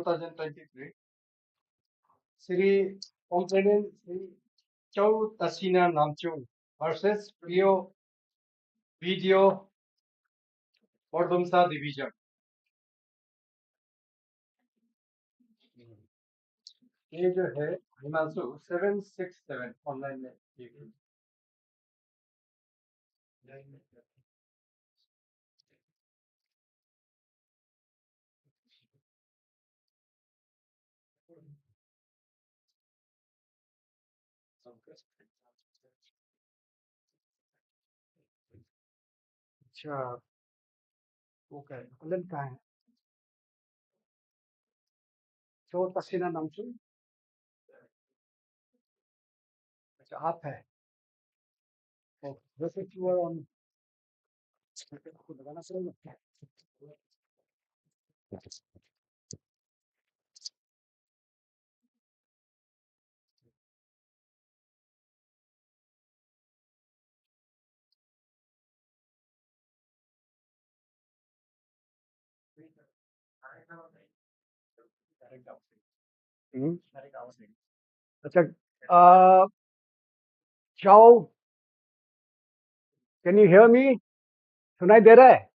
2023. Sri Complainant Sri Chow Tasina Namchung versus Prio Video Bordumsa Division. ये जो है Himanshu 767 online में अच्छा ओके ऑनलाइन कहाँ है चो तसीना नामचू अच्छा आप है ओके वैसे यू आर ऑन आपको लगाना चाहिए अच्छा चाओ कैन यू हियर मी सुनाई दे रहा है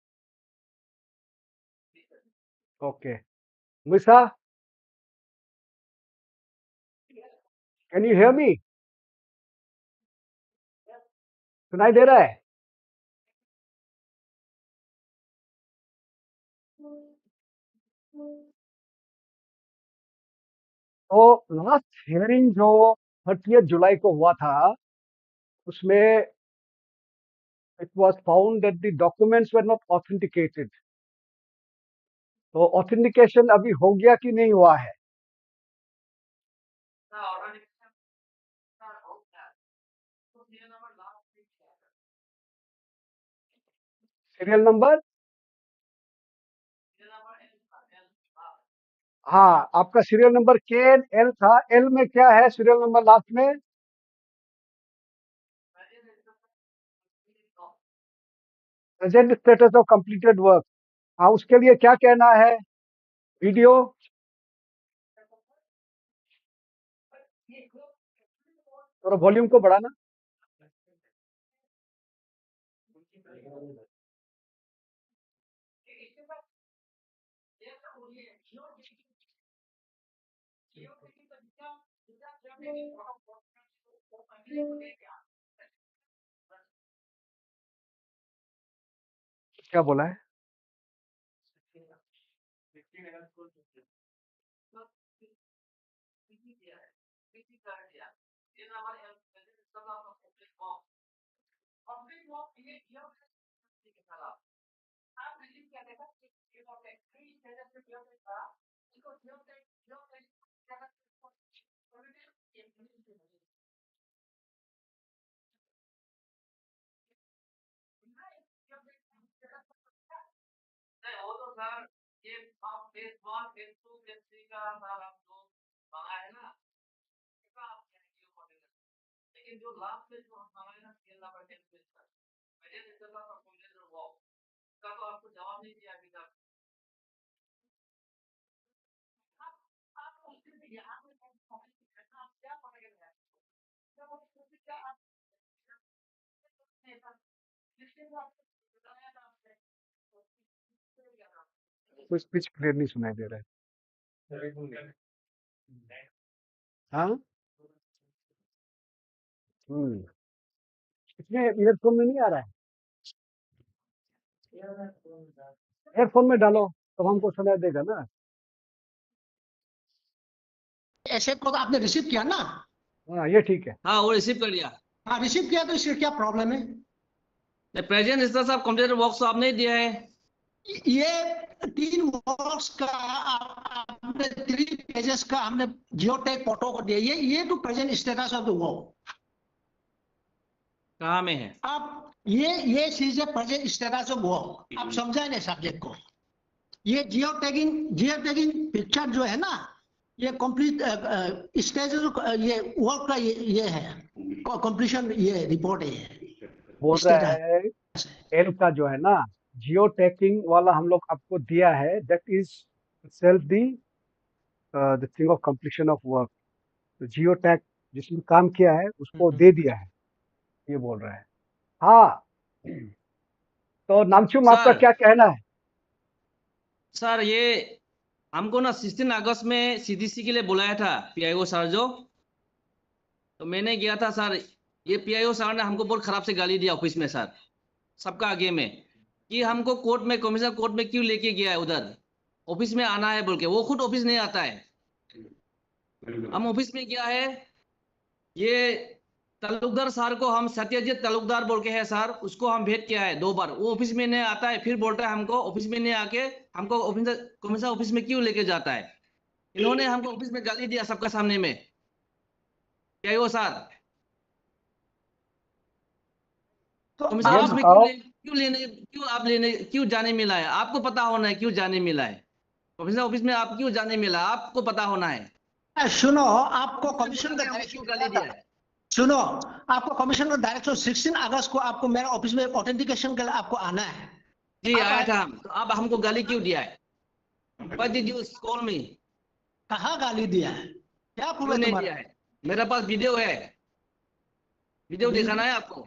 ओके मिसा कैन यू हियर मी सुनाई दे रहा है तो लास्ट हियरिंग जो 30 जुलाई को हुआ था उसमें it was found that the documents were not authenticated. तो ऑथेंटिकेशन अभी हो गया कि नहीं हुआ है सीरियल नंबर हाँ आपका सीरियल नंबर के एल था एल में क्या है सीरियल नंबर लास्ट में present status of completed work हाँ उसके लिए क्या कहना है वीडियो थोड़ा वॉल्यूम को बढ़ाना क्या बोला है कोई स्पीच क्लियर नहीं सुनाई दे रहा है हाँ इसमें ईयरफोन में नहीं आ रहा है ईयरफोन में डालो तो हमको सुनाई देगा ना ऐसे को तो आपने रिसीव किया ना हाँ ये ठीक है हाँ वो रिसीव कर लिया हाँ रिसीव किया तो इससे क्या प्रॉब्लम है present instance of computer works तो आपने दिया है ये 3 वर्क्स का आपने 3 पेजेस का हमने जियोटैग फोटो को दिया ये to present status of the work कहाँ में है आप ये चीज है प्रेजेंट स्टेटस ऑफ वर्क आप समझाए ना सब्जेक्ट को ये जियोटैगिंग पिक्चर जो है ना ये कंप्लीट स्टेजेस ये वर्क का ये है कंप्लीशन ये रिपोर्ट है बोल रहा है एल का जो है ना जियो टैगिंग वाला हम लोग आपको दिया है that is self the the thing of completion of work. तो जियो टैग जिसने काम किया है उसको दे दिया है, ये बोल रहा है। हाँ, तो नामचुम आपका सर क्या कहना है? सर ये हमको ना 16 अगस्त में सीडीसी के लिए बुलाया था पीआईओ सर जो, तो मैंने गया था सर। ये पीआईओ सर ने हमको बहुत खराब से गाली दिया ऑफिस में सर, सबका आगे में, कि हमको कोर्ट में, कमिश्नर कोर्ट में क्यों लेके गया है उधर, ऑफिस में आना है बोल के। वो खुद ऑफिस नहीं आता है। हम ऑफिस में गया है, ये तालुकदार सर को हम सत्यजीत तालुकदार बोल के है सर, उसको हम भेंट किया है 2 बार। वो ऑफिस में नहीं आता है, फिर बोलता है हमको ऑफिस में नहीं आके हमको ऑफिस कमिश्नर ऑफिस में क्यों लेके जाता है। इन्होंने हमको ऑफिस में गाली दिया सबका सामने में। क्या है वो सर, तो कमिश्नर ये ऑफिस में बताओ, क्यों जाने मिला है? आपको पता होना है क्यों जाने मिला है। कमिश्नर ऑफिस में आप क्यों जाने मिला, आपको पता होना है। सुनो, आपको कमीशन का हमको डायरेक्शन क्यों गाली दिया है? सुनो, आपको कमीशन का डायरेक्शन 16 अगस्त को आपको मेरे ऑफिस में ऑथेंटिकेशन के लिए आपको आना है। जी आप आया आए- था हम, तो अब हमको गाली क्यों दिया है? Why did you call me? कहाँ गाली दिया है? क्या क्यों पूरा नहीं तुम्हारा? दिया है? मेरे पास वीडियो है, वीडियो दिखाना है आपको।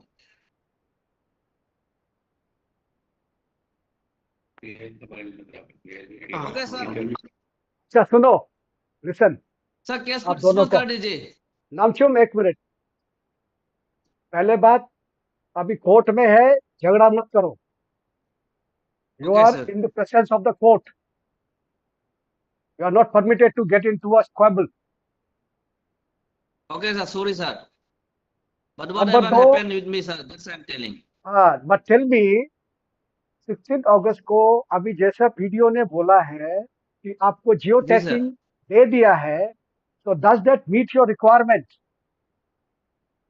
Okay sir. अच्छा सुनो, लिसन, सर केस को आप दोनों डिस्पोज को। कर दीजिए। नामचुम एक मिनट, पहले बात, अभी कोर्ट में है, झगड़ा मत करो। You okay are sir. In the presence of the court, you are not permitted to get into a squabble. Okay sir, sorry sir, but number whatever 2, happened with me sir, that's I'm telling. हाँ, but tell me, 16 अगस्त को अभी जैसा video ने बोला है कि आपको जियो जी sir. Tagging दे दिया है, तो does that meet your requirement?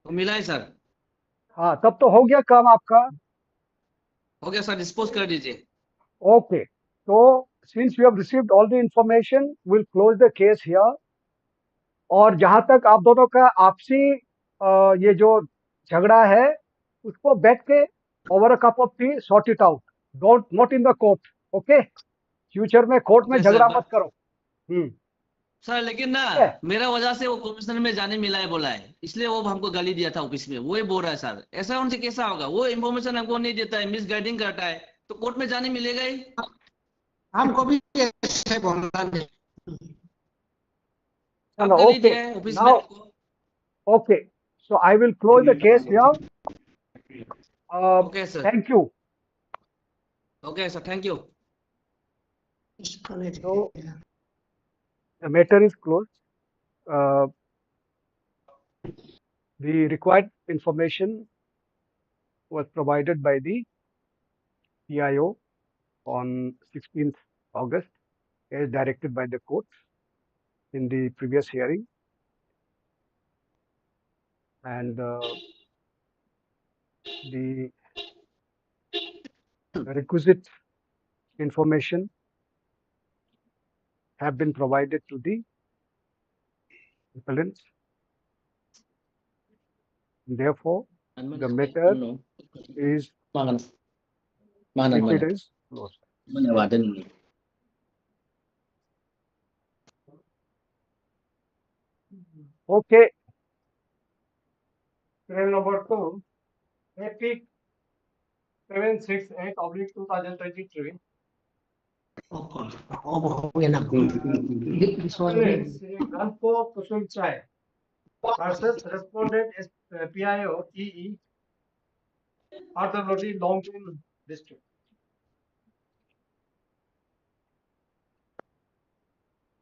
तो मिला है सर। हाँ, तब तो हो गया काम आपका। हो गया सर, डिस्पोज कर दीजिए। ओके, तो since you have received all the information, will close the case here. और जहां तक आप दोनों का आपसी ये जो झगड़ा है, उसको बैठ के over a cup of T sort it out, don't not in the court. Okay, future में कोर्ट में ओके सर, झगड़ा मत बट करो। सर लेकिन ना, ठीक है, मेरा वजह से वो कमिश्नर में जाने मिला है बोला है, इसलिए वो हमको गाली दिया था ऑफिस में। वो ही बोल रहा है सर, ऐसा उनसे कैसा होगा? वो इन्फॉर्मेशन हमको नहीं देता है, मिस गाइडिंग करता है, तो कोर्ट में जाने मिलेगा ही। हमको भी ऐसे बोलना नहीं। आप चलो, गाली ओके, दिया है ऑफिस में नाउ, हमको। Okay, so I will close the case here. Okay sir. Thank you. Okay sir, thank you. So the matter is closed. Uh, the required information was provided by the PIO on 16th August as directed by the court in the previous hearing, and the requisite information have been provided to the appellants. Therefore, the matter is treated as closed. Okay, Trail number 2, Epic 768/2023. हो गया ना। Appellants Granpo Kusum Chai versus respondent PIO EE, Arthur Lodi, Longpin District.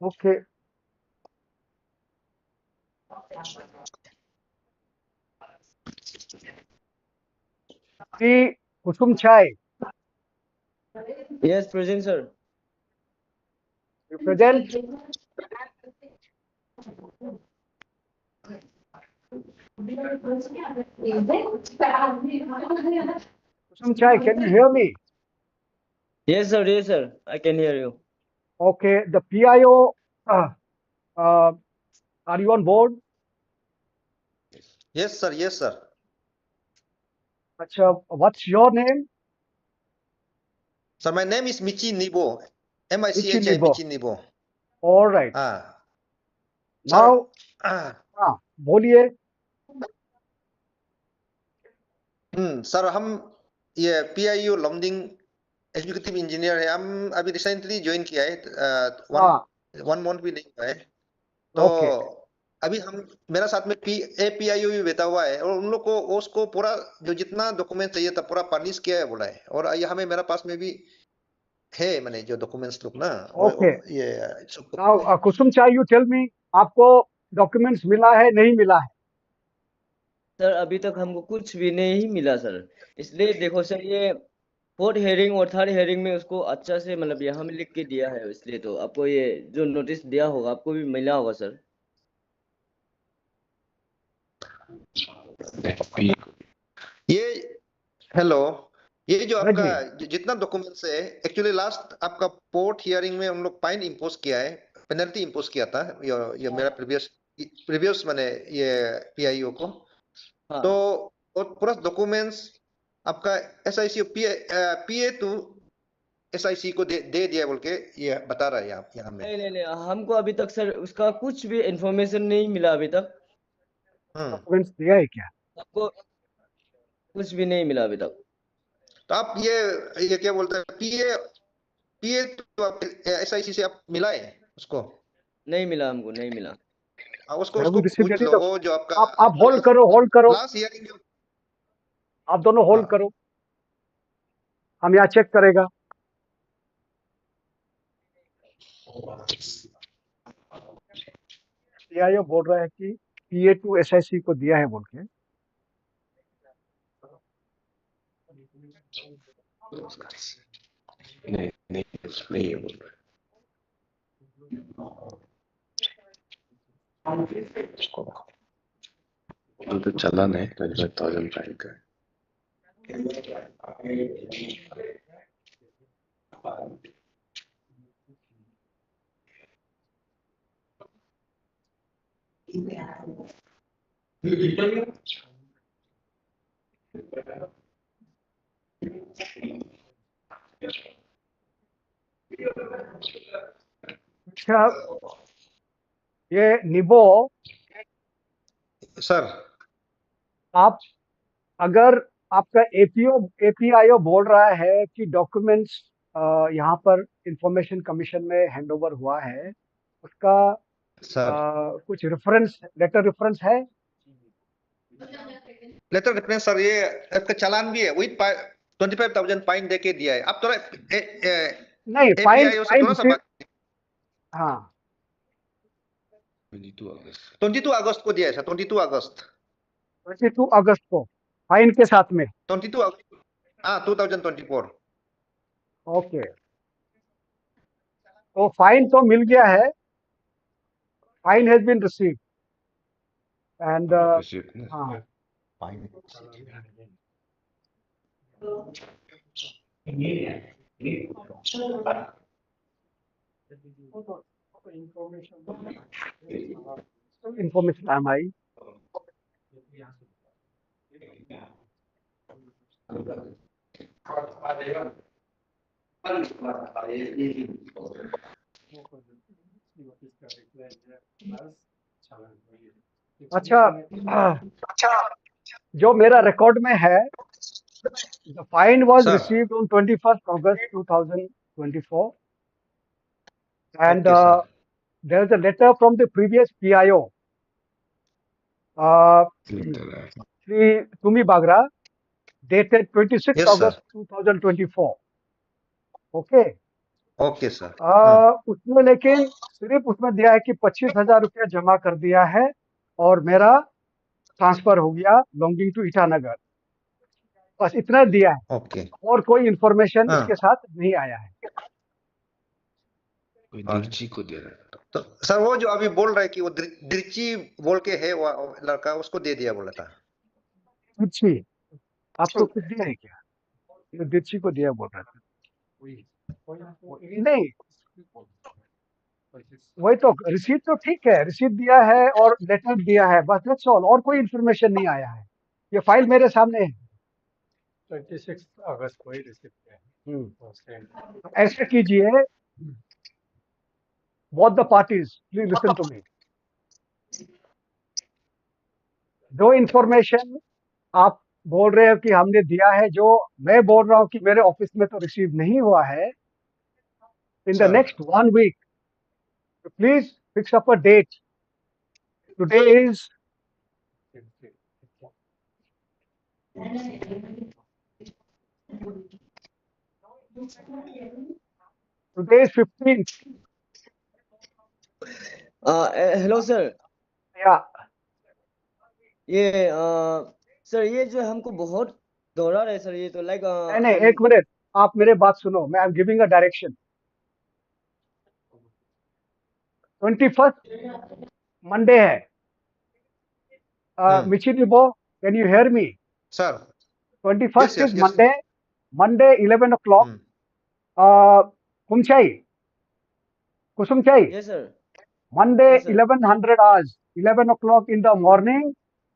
okay. The Kusum Chai, Yes, present, sir. you present? Kusum Chai, can you hear me? Yes, sir. Yes, sir. I can hear you. Okay, the PIO, are you on board? Yes, sir. Yes, sir. Acha, what's your name? Sir, my name is Michi Nibo. Michi Michi Nibo. Michi Nibo. All right. Ah, now हाँ बोलिए। Sir हम ये PIU लॉन्डिंग executive engineer है, हम अभी recently join किया है, हाँ वन मंथ भी नहीं हुआ है। तो ओके अभी हम मेरा साथ में पीआईयू भी बैठा हुआ है, और उन लोग को उसको पूरा जो जितना डॉक्यूमेंट चाहिए था पूरा पब्लिश किया है बोला है, और ये हमें मेरा पास में भी है, मैंने जो डॉक्यूमेंट्स लोग ना ओके। ये नाउ कुसुम चाय यू टेल मी, आपको डॉक्यूमेंट्स मिला है नहीं मिला है? सर अभी तक हमको कुछ भी नहीं मिला सर। इसलिए देखो सर, ये फोर्थ हेयरिंग और थर्ड हेयरिंग में उसको अच्छा से मतलब यहाँ में लिख के दिया है, इसलिए तो आपको ये जो नोटिस दिया होगा आपको भी मिला होगा सर। ये हेलो, ये जो हाँ आपका जी जितना डॉक्यूमेंट्स है, एक्चुअली लास्ट आपका पोर्ट हियरिंग में उन लोग फाइन इम्पोज किया है, पेनल्टी इम्पोज किया था, ये मेरा प्रीवियस मैंने ये पीआईओ को। हाँ तो और पूरा डॉक्यूमेंट्स आपका एसआईसी पीए टू एसआईसी को दे दिया बोल के ये बता रहा है यहाँ में। नहीं नहीं नहीं, हमको अभी तक सर उसका कुछ भी इंफॉर्मेशन नहीं मिला अभी तक। डॉक्यूमेंट्स दिया है क्या? आपको कुछ भी नहीं मिला अभी तक। तो आप ये क्या बोलते हैं, पीए पीए तो आप एसआईसी से आप मिलाए उसको? नहीं मिला, हमको नहीं मिला। उसको Have उसको you received पूछ any लो, वो जो आपका आप होल्ड करो, होल्ड करो, लास्ट हियरिंग। आप दोनों होल्ड करो, हम यहाँ चेक करेगा। पीआईओ बोल रहा है कि पीए टू एसआईसी को दिया है बोल के। नहीं नहीं नहीं है बोल रहे उसको, तो चला नहीं 25,000 फाइन का। अच्छा ये निबो, सर आप अगर आपका एपीआईओ बोल रहा है कि डॉक्यूमेंट्स यहाँ पर इंफॉर्मेशन कमीशन में हैंडओवर हुआ है, उसका सर कुछ रेफरेंस, लेटर रेफरेंस है? लेटर रेफरेंस सर, ये आपका चालान भी है, विद 25,000 फाइन देके दिया है। आप थोड़ा नहीं, फाइन एपीआईओ से फाइन थोड़ा सा बात। हाँ 22 अगस्त 22 अगस्त को दिया है सर, 22 अगस्त 22 अगस्त को फाइन के साथ में। 22 अगस्त 2024। ओके, तो फाइन तो मिल गया है, fine has been received and receive ना हाँ इंफॉर्मेशन आई आई। अच्छा जो मेरा रिकॉर्ड में है, the fine was sir received on 21st August 2024 and okay sir, there is a letter from the previous PIO, letter है। Sri Tumi Bagra, dated 26th yes August sir, 2024. Okay okay sir. उसमें लेकिन सिर्फ उसमें दिया है कि 25,000 रुपया जमा कर दिया है और मेरा ट्रांसफर हो गया लॉन्गिंग टू ईटानगर, बस इतना दिया है ओके और कोई इंफॉर्मेशन हाँ। इसके साथ नहीं आया है। कोई दर्जी को दे रहा है। तो सर वो जो अभी बोल रहा है कि वो दिर्ची बोल के है वो लड़का, उसको दे दिया बोला था। दिच्छी आपको कुछ दिया है क्या? ये दिच्छी को दिया बोल रहा था। नहीं, वही तो रिसीट तो ठीक है, रिसीट दिया है और लेटर दिया है, बस दैट्स ऑल, और कोई इंफॉर्मेशन नहीं आया है। ये फाइल मेरे सामने है। 26 अगस्त को ही रिसीव किया है। ऐसे कीजिए, both the parties, please listen to me. जो इंफॉर्मेशन आप बोल रहे हो कि हमने दिया है, जो मैं बोल रहा हूँ कि मेरे ऑफिस में तो रिसीव नहीं हुआ है, in the sir next 1 week, please fix up a date. Today is today is 15th. Hello sir, या ये सर ये जो हमको बहुत दौड़ा रहे सर, ये तो लाइक नहीं नहीं, एक मिनट, आप मेरे बात सुनो. मैं आई am giving a direction. 21st Monday है. Michinibo, can you hear me? Sir 21st yes is yes yes Monday. Monday 11 o'clock. Kumchai, Kusumchai. Yes sir, Monday yes sir, 1100 hours, 11 o'clock in the morning.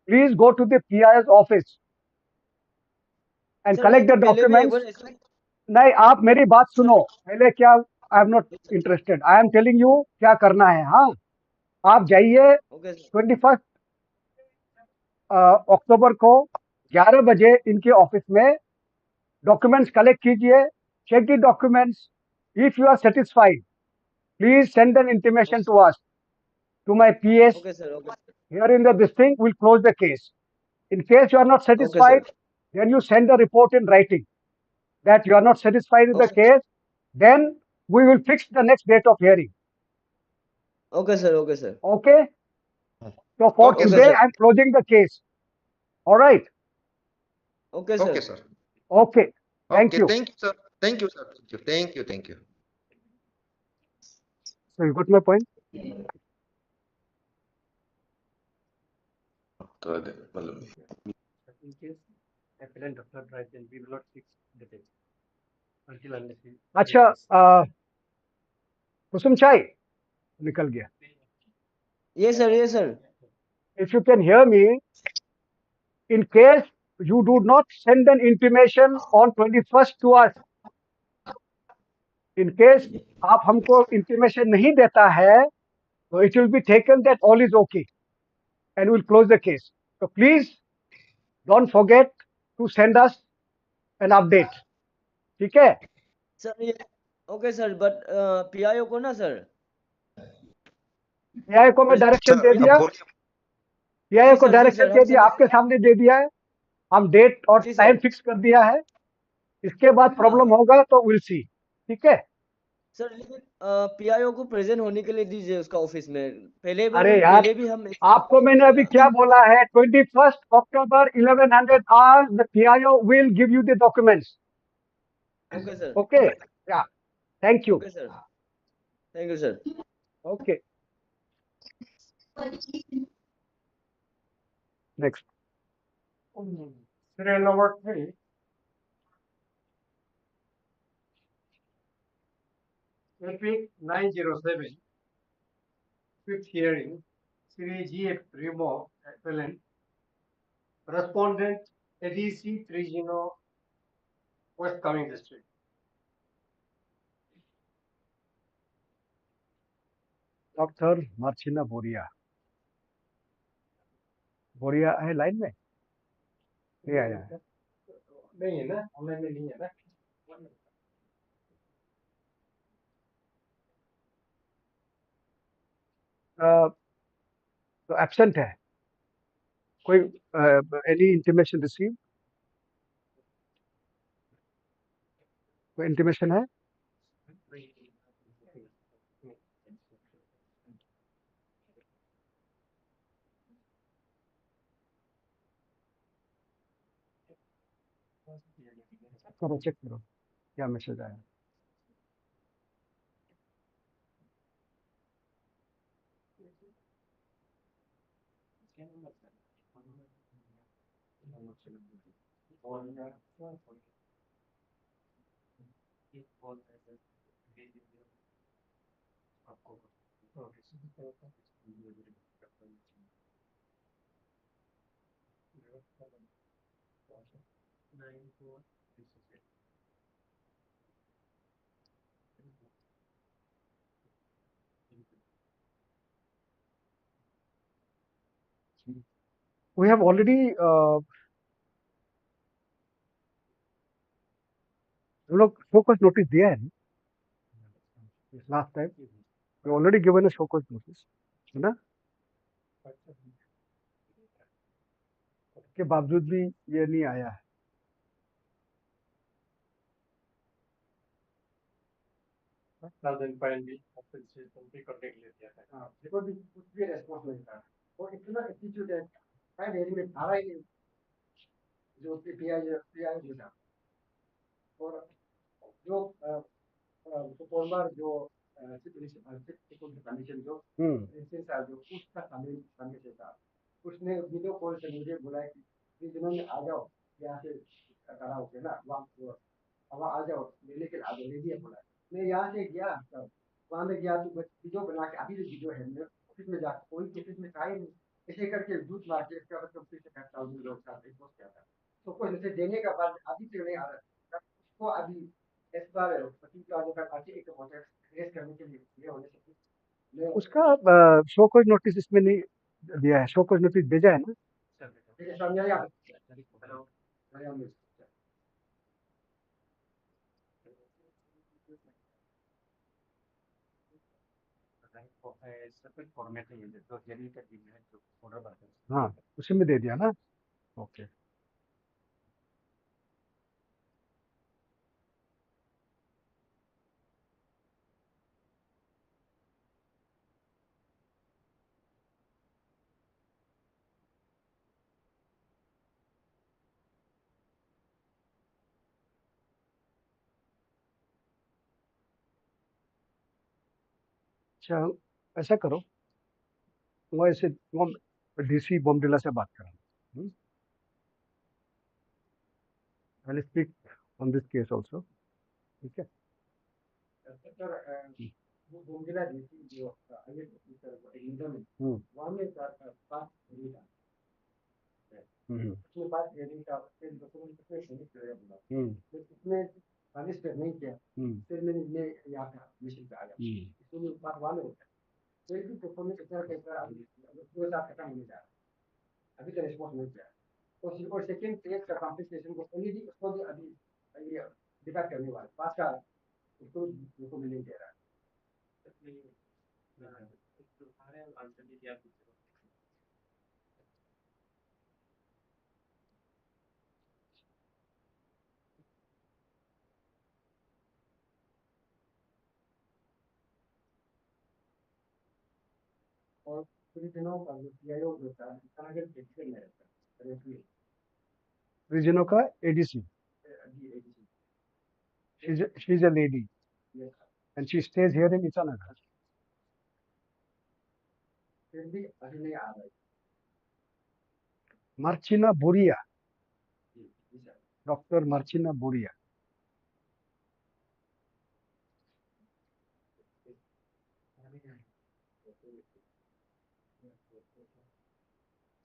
Please go to the PI's office and sir ये collect तो the पहले भी एक documents. बार ऐसा नहीं, आप मेरी बात सर, सुनो पहले. क्या, I am not interested. I am telling you क्या करना है. हाँ, आप जाइए ओके सर, 21 अक्टूबर को 11 बजे इनके ऑफिस में डॉक्यूमेंट्स कलेक्ट कीजिए. Check the documents. If you are satisfied, please send an intimation to us, to my PS. Okay sir, okay sir, Here in this thing, we'll close the case. In case you are not okay satisfied, sir, then you send a report in writing that you are not satisfied with the case. Then we will fix the next date of hearing. Okay sir, okay sir, Okay? So for okay today, sir, sir, I'm closing the case. All right? Okay okay sir, sir, Okay. Thank okay you. Thank you sir, thank you sir, thank you, thank you, thank you. So you got my point? तो मतलब In case appellant does not write, then we will not fix the date until unless he. अच्छा, कुसुम चाय निकल गया. ये sir, ये sir, If you can hear me, in case you do not send an intimation on 21st to us, in case आप हमको intimation नहीं देता है, so it will be taken that all is okay and we'll close the case. So please don't forget to send us an update. ठीक है? Sir ये okay sir, but PIO को ना सर, PI को मैं डायरेक्शन सर दे अब दिया. बोलिए. PI को जी डायरेक्शन सर, दे हम दिया, आपके समझ सामने दे दिया है. हम डेट और जी टाइम सर, फिक्स कर दिया है. इसके बाद प्रॉब्लम हाँ होगा तो विल सी. ठीक है? सर, लेकिन पीआईओ को प्रेजेंट होने के लिए दीजिए उसका ऑफिस में. अरे यार, पहले भी हम आपको मैंने अभी क्या बोला है? 21st October 1100 hours, the PIO will give you the documents. Okay sir, Okay? Yeah. Thank you. Okay sir, thank you sir. Okay. Next. Serial number 3, Epic 907, fifth hearing, Sri G. Remo, appellant, respondent ADC 30, West Coming District. Doctor मार्चिना बोरिया. बोरिया है line में? नहीं आया है. नहीं है ना, ऑनलाइन में नहीं है ना. तो एब्सेंट है. कोई एनी इंटीमेशन रिसीव? कोई इंटीमेशन है? करो, चेक करो क्या मैसेज आया. we have already हम लोग शो कॉज नोटिस दिया है last time we already given a show cause notice है ना के बावजूद भी ये नहीं आया है then finally आपसे तुमसे कांटेक्ट ले लिया था हाँ देखो भी कुछ भी रेस्पॉन्स नहीं था वो इतना एटीट्यूड है शायद एरिया में था ही नहीं जो पीआई जो था और जो सुपरवाइजर जो कमीशन जो इंस्टेंस जो उसका कमीशन था उसने वीडियो कॉल से मुझे बुलाया कि इस दिनों में आ जाओ यहाँ से करा होके ना वहाँ अब आ जाओ लेने के आ जाओ ले दिया बोला मैं यहाँ से गया तब वहाँ में गया तो वीडियो बना के अभी जो वीडियो है मेरे ऑफिस में जाकर कोई ऑफिस में था ही नहीं ऐसे करके दूध मार के इसका मतलब फिर से 5,000 लोग साथ एक पोस्ट किया था तो कोई जैसे देने का बाद अभी से नहीं आ रहा उसको अभी इस बार पति का जो आज एक प्रोजेक्ट रेस करने के लिए ये होने से उसका शो कोई नोटिस इसमें नहीं दिया है शो कोई नोटिस भेजा है ना सेपरेट फॉर्मेट है जो जेरी का ईमेल है जो ऑर्डर बनता है हाँ उसी में दे दिया ना ओके अच्छा ऐसा करो वो ऐसे वो डीसी बोमडिला से बात करा I speak on this case also ठीक है सर वो बोमडिला डीसी जो आगे इंदम वहाँ में पास नहीं था उसके बाद हेडिंग का फिर डॉक्यूमेंट कितने सबमिट करेगा बोला फिर उसने सबमिट नहीं किया फिर मैंने यहाँ पे मिशन पे आ गया इसलिए बात वाले होता है कोई भी परफॉर्मेंस अच्छा कैसा अभी 2 साल खत्म होने जा रहा है अभी तक रिस्पॉन्स नहीं किया और सेकंड फेज का कॉम्पिटिशन को ओनली उसको भी अभी ये डिबेट करने वाला पास का उसको मिलने दे रहा है तुम्हारे आंसर भी दिया और कुछ दिनों का जो पीआईओ जो था अगर डिजिटल में रहता है रीजनों का ADC she's a lady and she stays here in Itanagar फिर भी अभी नहीं आ रही मार्चिना बोरिया डॉक्टर मार्चिना बोरिया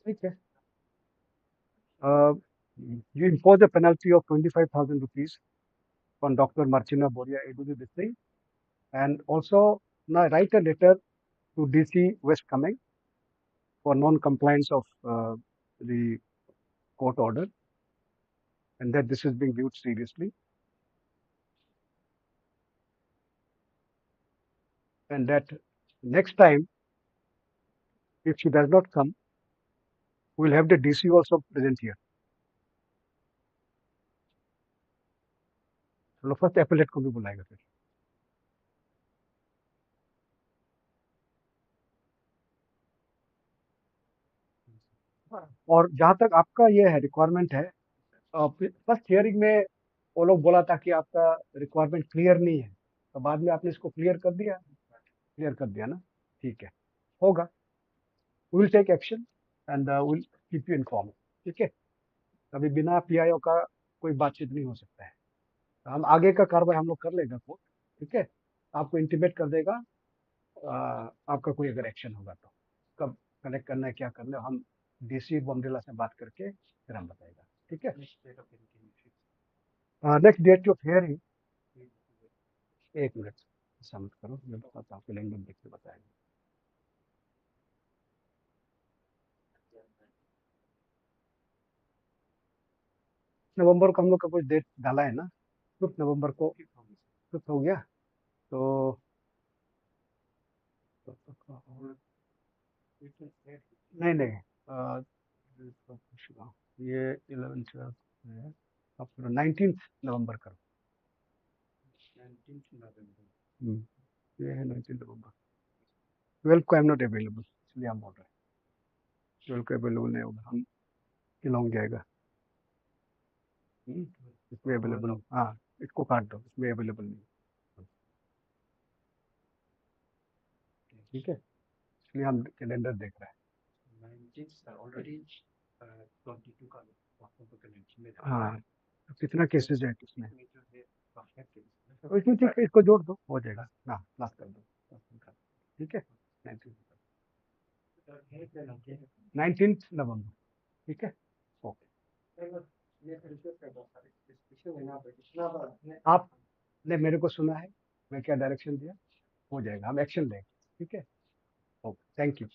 ठीक है you impose a penalty of 25,000 rupees on Dr. Marchina Boria Edudu this thing and also now write a letter to DC West Cumming for non-compliance of the court order and that this is being viewed seriously and that next time if she does not come we'll have the DC also present here. चलो first appellate को भी बुलाएगा फिर और जहां तक आपका ये है रिक्वायरमेंट है फर्स्ट हियरिंग में वो लोग बोला था कि आपका रिक्वायरमेंट क्लियर नहीं है तो बाद में आपने इसको क्लियर कर दिया ना ठीक है होगा will take action and will keep you inform ठीक है अभी बिना पीआईओ का कोई बातचीत नहीं हो सकता है हम आगे का कार्रवाई हम लोग कर लेगा कोर्ट ठीक है आपको इंटीमेट कर देगा आपका कोई अगर एक्शन होगा तो कब कनेक्ट करना है क्या करना है हम डीसी बमडिला से बात करके फिर हम बताएगा ठीक है नेक्स्ट डेट ऑफ हियरिंग एक मिनट ऐसा मत करो मैं बताता हूँ कैलेंडर देख के बताएंगे नवंबर को हम लोग का कुछ डेट डाला है ना, 5 नवंबर को 5 हो गया तो नहीं नहीं ये 11 12 है, अब 19 नवंबर करो। 19 नवंबर ये है 19 नवंबर। 12 को आई एम नॉट अवेलेबल, इसलिए हम बोल रहे हैं 12 को अवेलेबल नहीं होगा, हम लॉन्ग जाएगा। इसमें अवेलेबल, हाँ इसको काट दो, इसमें अवेलेबल नहीं, ठीक है, इसलिए हम कैलेंडर देख रहे हैं। 19 ऑलरेडी 22 का हाँ, तो कितना केसेस है इसमें? तो इसमें ठीक है, इसको जोड़ दो, हो जाएगा ना, प्लस कर दो, ठीक है। 19 नवंबर, ठीक है, ओके। आपने मेरे को सुना है, मैं क्या डायरेक्शन दिया, हो जाएगा, हम एक्शन लेंगे, ठीक है, okay, thank you.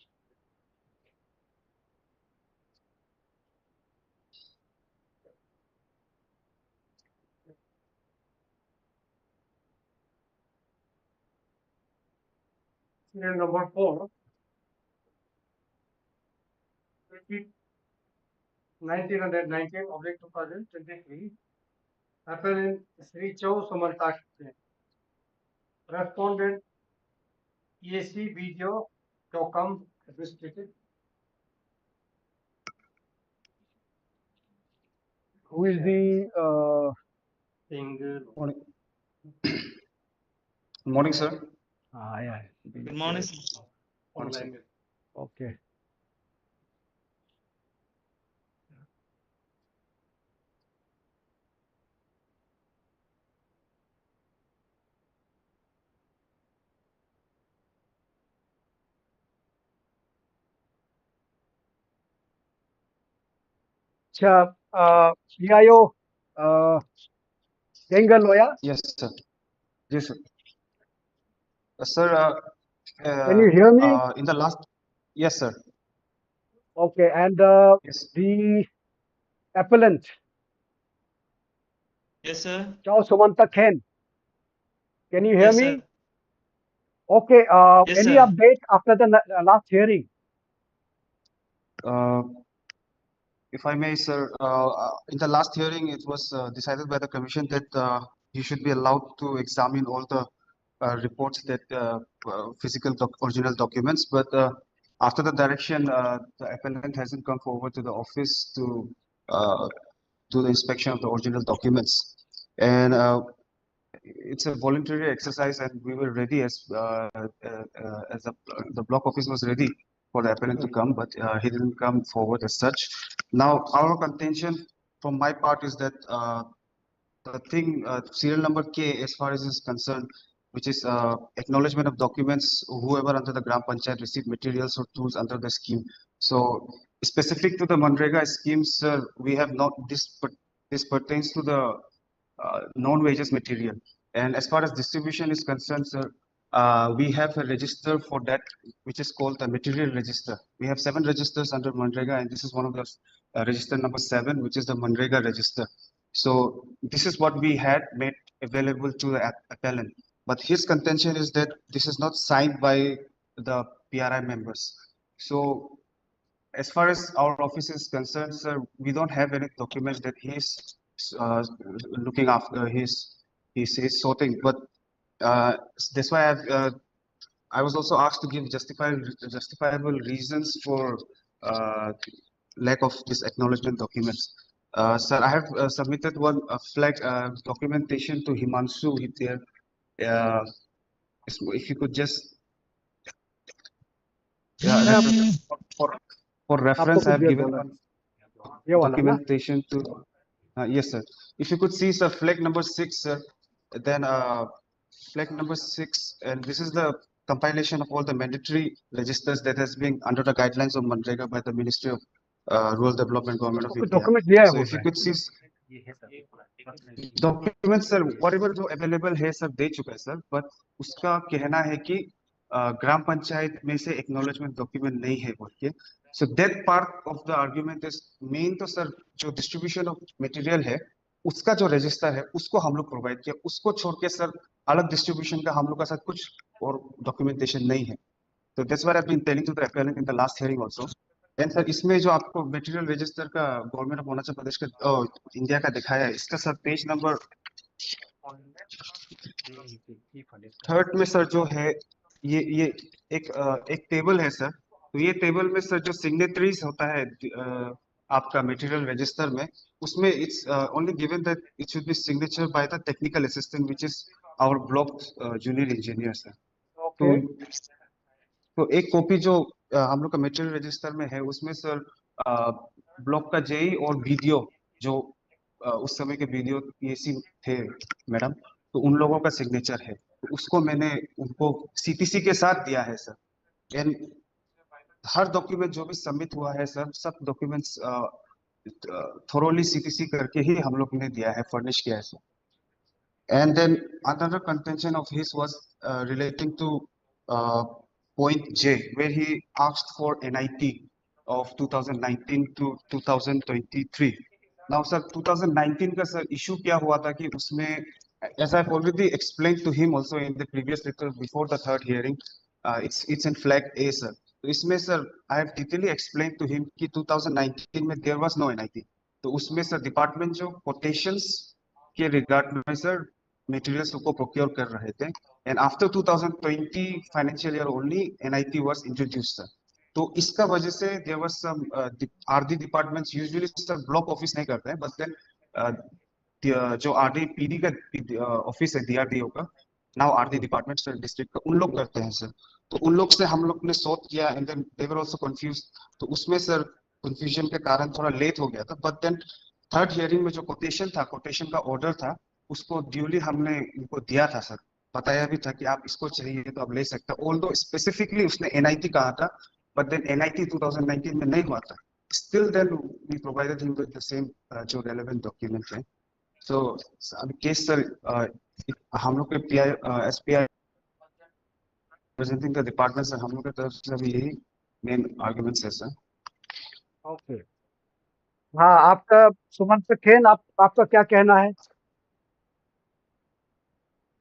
Serial number 4, 1919/2023, happened in Sri Chau Samartak. Respondent EAC video Chokam administrated. Who is the single? Good morning, sir. Yeah. Good morning, sir. Online. Okay. अच्छा, PIO Bengal lawyer. Yes, sir. Yes, sir. Sir, Can you hear me? in the last, yes, sir. Okay, and Yes. the appellant, Yes, sir. Chao Sumanta Khen. Can you hear Yes, me? sir. Okay, Yes, any sir. update after the last hearing? If I may, sir, in the last hearing, it was decided by the commission that he should be allowed to examine all the reports that physical original documents. But after the direction, the appellant hasn't come forward to the office to do the inspection of the original documents, and it's a voluntary exercise, and we were ready as the block office was ready for the appellant to come, but he didn't come forward as such. Now, our contention from my part is that the thing, serial number K, as far as is concerned, which is acknowledgement of documents, whoever under the Gram Panchayat received materials or tools under the scheme. So, specific to the Manrega scheme, sir, we have not, this pertains to the non-wages material. And as far as distribution is concerned, sir, we have a register for that, which is called the material register. We have 7 registers under Manrega, and this is one of the register number 7, which is the Manrega register. So this is what we had made available to the appellant. But his contention is that this is not signed by the PRI members. So as far as our office is concerned, sir, we don't have any documents that he's looking after, he's sorting. But that's why I was also asked to give justifiable reasons for lack of this acknowledgement documents. Sir, I have submitted one flag documentation to Himanshu here. If you could just, for reference, I have given one documentation to. Yes, sir. If you could see, sir, flag number 6, sir. Then flag number 6, and this is the compilation of all the mandatory registers that has been under the guidelines of Manrega by the Ministry of Rural Development, Government of India. So if you could see documents, sir, whatever जो available है, sir, दे चुका है, sir. But उसका कहना है कि ग्राम पंचायत में से एक्नॉलेजमेंट डॉक्यूमेंट नहीं है बोल के। So that part of the argument is main. तो सर जो डिस्ट्रीब्यूशन ऑफ मटेरियल है उसका जो रजिस्टर है उसको हम लोग प्रोवाइड किया, उसको छोड़ के सर अलग डिस्ट्रीब्यूशन का हम लोग का साथ कुछ और डॉक्यूमेंटेशन नहीं है। तो that's what I have been telling to the appellant in the last hearing also. And sir इसमें जो आपको मटेरियल रजिस्टर का गवर्नमेंट ऑफ अरुणाचल प्रदेश का इंडिया का दिखाया है, इसका सर पेज नंबर 3 में सर जो है ये एक टेबल है सर। तो ये टेबल में सर जो सिग्नेटरीज होता है आपका मटेरियल रजिस्टर में, उसमें it's only given that it should be signature by the technical assistant which is our block junior engineer sir. तो Okay. तो एक कॉपी जो हम लोग का मटेरियल रजिस्टर में है उसमें सर ब्लॉक का जेई और वीडियो जो उस समय के वीडियो पीएसी थे मैडम, तो उन लोगों का सिग्नेचर है। तो उसको मैंने उनको सीटीसी के साथ दिया है सर। एंड हर डॉक्यूमेंट जो भी सबमिट हुआ है सर, सब डॉक्यूमेंट्स थोरोली सीटीसी करके ही हम लोग ने दिया है, फर्निश किया है sir. And then another contention of his was relating to point J, where he asked for NIT of 2019 to 2023. Now, sir, 2019 का sir issue क्या हुआ था कि उसमें, as I've already explained to him also in the previous letter before the third hearing, it's in flag A, sir. तो इसमें sir I have detailedly explained to him कि 2019 में there was no NIT. तो उसमें sir department जो quotations के regard में sir materials को प्रोक्योर कर रहे थे। And after 2020 financial year only NIT was introduced sir. तो इसका वजह से there was some RD departments usually sir block office नहीं करते हैं, बट देन जो आरडी पीडी का ऑफिस है डीआरडीओ का, now RD department sir district का, उन लोग करते हैं सर। तो उन लोग से हम लोग ने सॉर्ट किया and then they were also confused. तो उसमें सर कंफ्यूजन के कारण थोड़ा लेट हो गया था। बट देन थर्ड हियरिंग में जो कोटेशन था, कोटेशन का ऑर्डर था, उसको ड्यूली हमने इनको दिया था सर, बताया भी था कि आप इसको चाहिए तो आप ले सकते हैं। ऑल्दो स्पेसिफिकली उसने एनआईटी कहा था, बट देन एनआईटी 2019 में नहीं हुआ था। Still then we provided him with the same जो रेलेवेंट डॉक्यूमेंट है। सो अभी केस सर हम लोग के PI SPI presenting the department sir, हम लोग की तरफ से अभी यही मेन आर्गुमेंट्स है सर। ओके। हाँ, आपका सुमंत खेन, आपका क्या कहना है?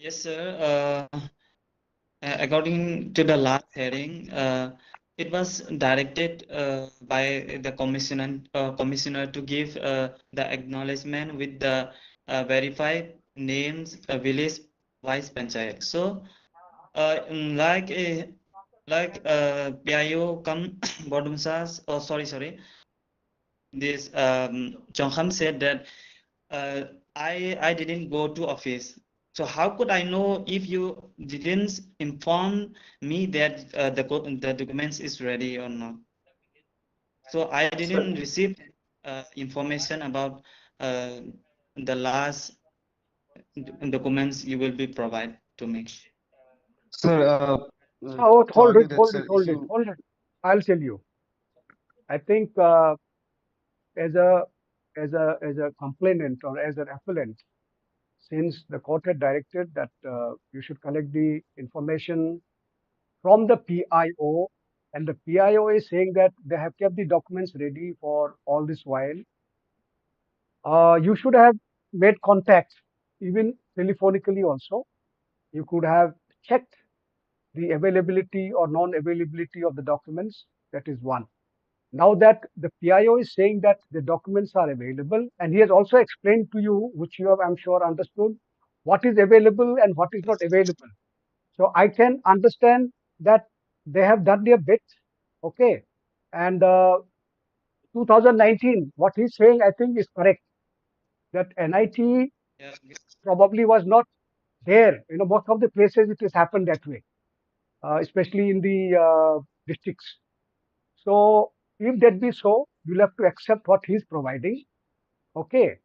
Yes, sir. According to the last hearing, it was directed by the commissioner to give the acknowledgement with the verified names, village vice panchayat. So, like PIO come Bodumsas, oh sorry, this Chongkham said that I didn't go to office. So how could I know if you didn't inform me that the documents is ready or not? So I didn't receive information about the last documents you will be provide to me. Sir, Hold it. I'll tell you. I think as a complainant or as an appellant, since the court had directed that you should collect the information from the PIO, and the PIO is saying that they have kept the documents ready for all this while, you should have made contact, even telephonically also. You could have checked the availability or non-availability of the documents. That is one. Now that the PIO is saying that the documents are available, and he has also explained to you, which you have, I'm sure, understood, what is available and what is not available. So I can understand that they have done their bit, okay. And 2019, what he's saying, I think, is correct. That NIT probably was not there. You know, most of the places it has happened that way, especially in the districts. So if that be so, you'll have to accept what he's providing, okay.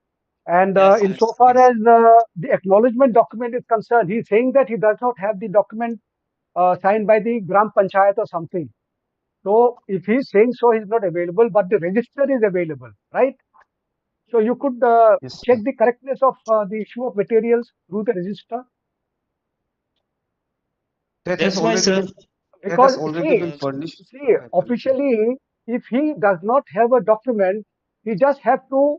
And insofar as the acknowledgement document is concerned, he's saying that he does not have the document signed by the Gram Panchayat or something. So if he's saying so, he's not available, but the register is available, right? So you could check the correctness of the issue of materials through the register. That's why, sir. It Because has already see, been furnished. officially, if he does not have a document, he just have to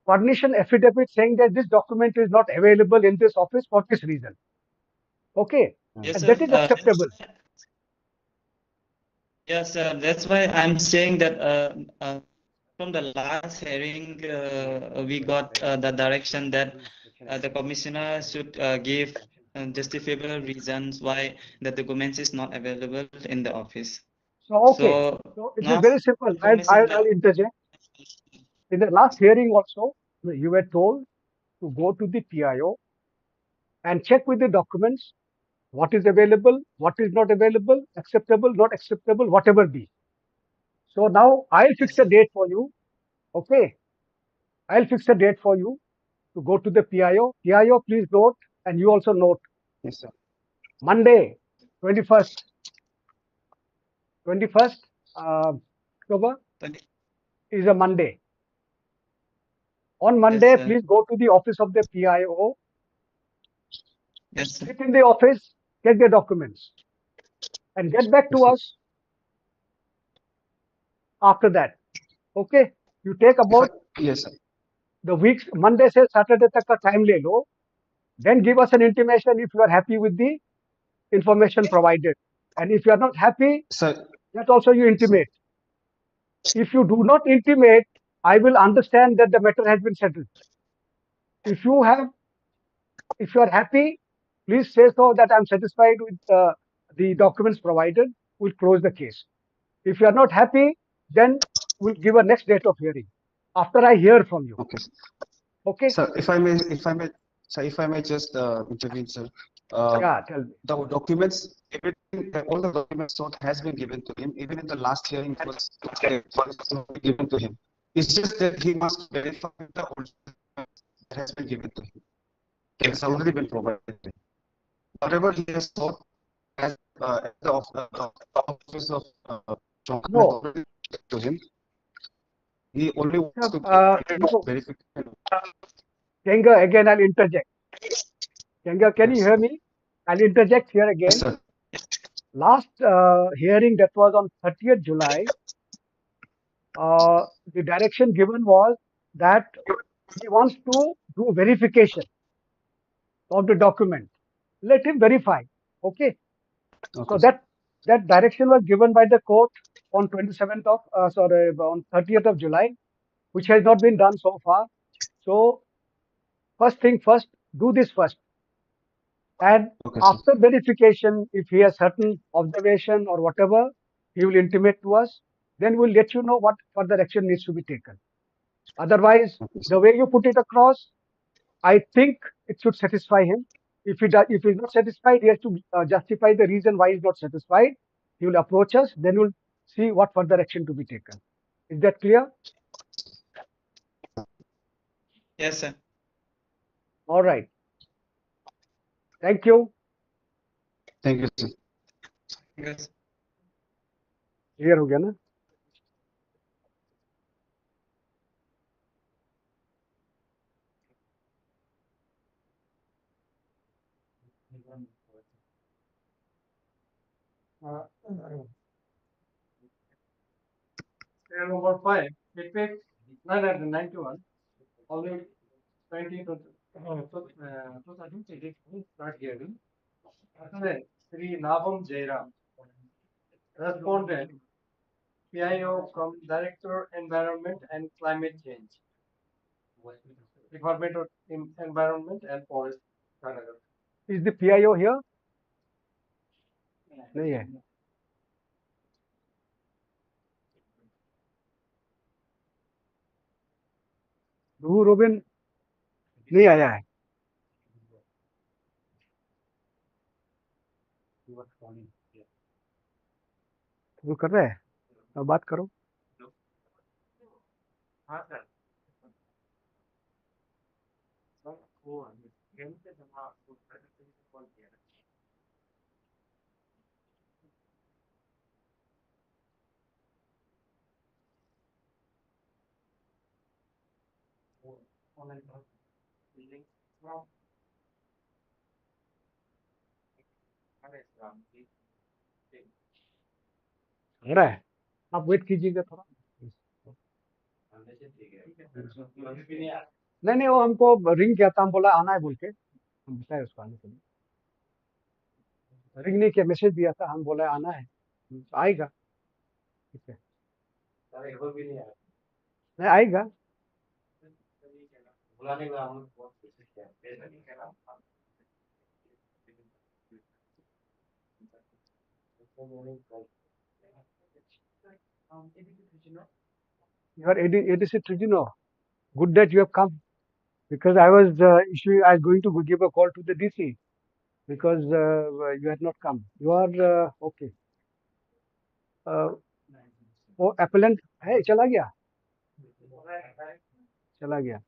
furnish an affidavit saying that this document is not available in this office for this reason. Okay, Yes, and sir. that is acceptable. Yes, sir. That's why I'm saying that from the last hearing, we got the direction that the commissioner should give justifiable reasons why the documents is not available in the office. So okay, So so it is now very simple. information I'll interject. In the last hearing also, you were told to go to the PIO and check with the documents what is available, what is not available, acceptable, not acceptable, whatever be. So now I'll fix Yes, a sir. date for you. Okay, I'll fix a date for you to go to the PIO. PIO, please note, and you also note. Yes, sir. Monday, 21st, 21st October is a Monday. On Monday, Yes, sir. please go to the office of the PIO, Yes, sir. sit in the office, get the documents, and get back to Yes, sir. us after that. Okay, you take If I, about yes, sir. the weeks, Monday से Saturday तक का time ले लो, then give us an intimation if you are happy with the information provided. And if you are not happy, Sir, that also you intimate. If you do not intimate, I will understand that the matter has been settled. If you have, if you are happy, please say so that I am satisfied with the documents provided. We'll close the case. If you are not happy, then we'll give a next date of hearing after I hear from you. okay. Okay? Sir, if I may just intervene, sir. Yeah, tell me. The documents, everything, all the documents what has been given to him. Even in the last hearing, it was given to him. It's just that he must verify the original that has been given to him. It has already been provided to him. Whatever he has sought as the office of John has No. already given to him. He only wants to No. verify. Kenga, again, I'll interject. Kenga, can you Yes, hear me? I'll interject here yes, again. sir. Last hearing that was on 30th July, the direction given was that he wants to do verification of the document. Let him verify. Okay. So Okay. that direction was given by the court on 27th of, on 30th of July, which has not been done so far. So first thing first, do this first. And Okay, sir. after verification, if he has certain observation or whatever, he will intimate to us. Then we'll let you know what further action needs to be taken. Otherwise, Okay, sir. the way you put it across, I think it should satisfy him. If he's not satisfied, he has to justify the reason why he's not satisfied. He will approach us. Then we'll see what further action to be taken. Is that clear? Yes, sir. All right. Thank you. Thank you, sir. Yes. Clear हो गया ना? Serial number 5, feedback 991, only 20 to 2026 start hearing. Sri Navam Jairam, respondent, PIO from Director Environment and Climate Change, Department of Environment and Forest, Karnataka. Is the PIO here? नहीं है. ध्रुव robin नहीं आया है. वो कर रहा है. अब बात करो. हाँ सर. वो गेम से जमा कॉल किया. Online link from HRS. हो रहा है, आप वेट कीजिएगा थोड़ा। नहीं नहीं, वो हमको रिंग किया था, हम बोला आना है बोल के, हम बताए उसको आने के लिए। रिंग नहीं किया, मैसेज दिया था, हम बोला आना है, आएगा। ठीक है, नहीं आएगा। You are ADC Tribunal. Good that you have come, because I was going to give a call to the DC because you had not come. You are okay. वो appellant है, चला गया, चला गया।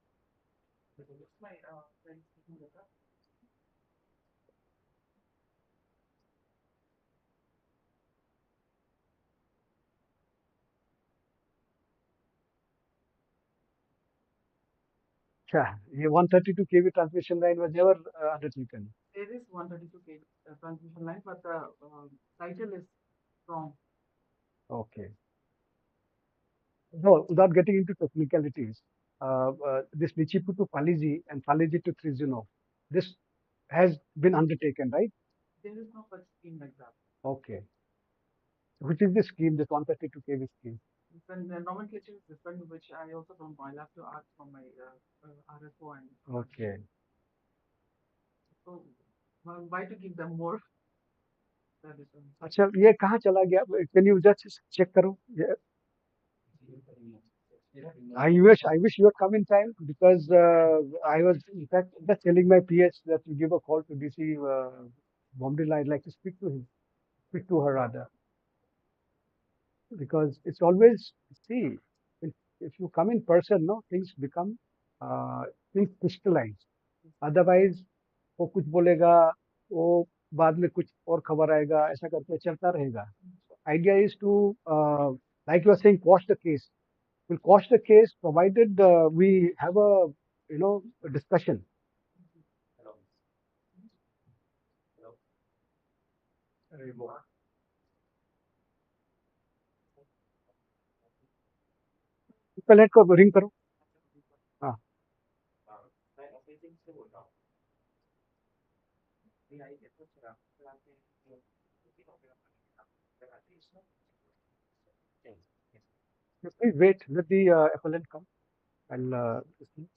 अच्छा, ये 132 kV transmission line was never undertaken. There is 132 kV transmission line, but the title is wrong. Okay. No, without getting into technicalities, this Nichipu to Paliji and Paliji to Trizunov, this has been undertaken, right? There is no such scheme like that. Okay. Which is the scheme, this 132 kV scheme? The nomenclature is different, which I also don't know. I'll have to ask from my RSO and. Okay. So, why to give them more? That is अच्छा, ये कहाँ चला गया? Can you just check करो? I wish you would come in time, because I was in fact just telling my PS that you give a call to DC Bombay. I'd like to speak to him, speak to her rather, because it's always, see, if you come in person, no, things become things crystallize. Otherwise, वो कुछ बोलेगा, वो बाद में कुछ और खबर आएगा, ऐसा करके चलता रहेगा. Idea is to, like you are saying, quash the case. We'll quash the case provided we have a a discussion. पहले को रिंग करो. हाँ. Please wait, let the appellant come. I'll listen.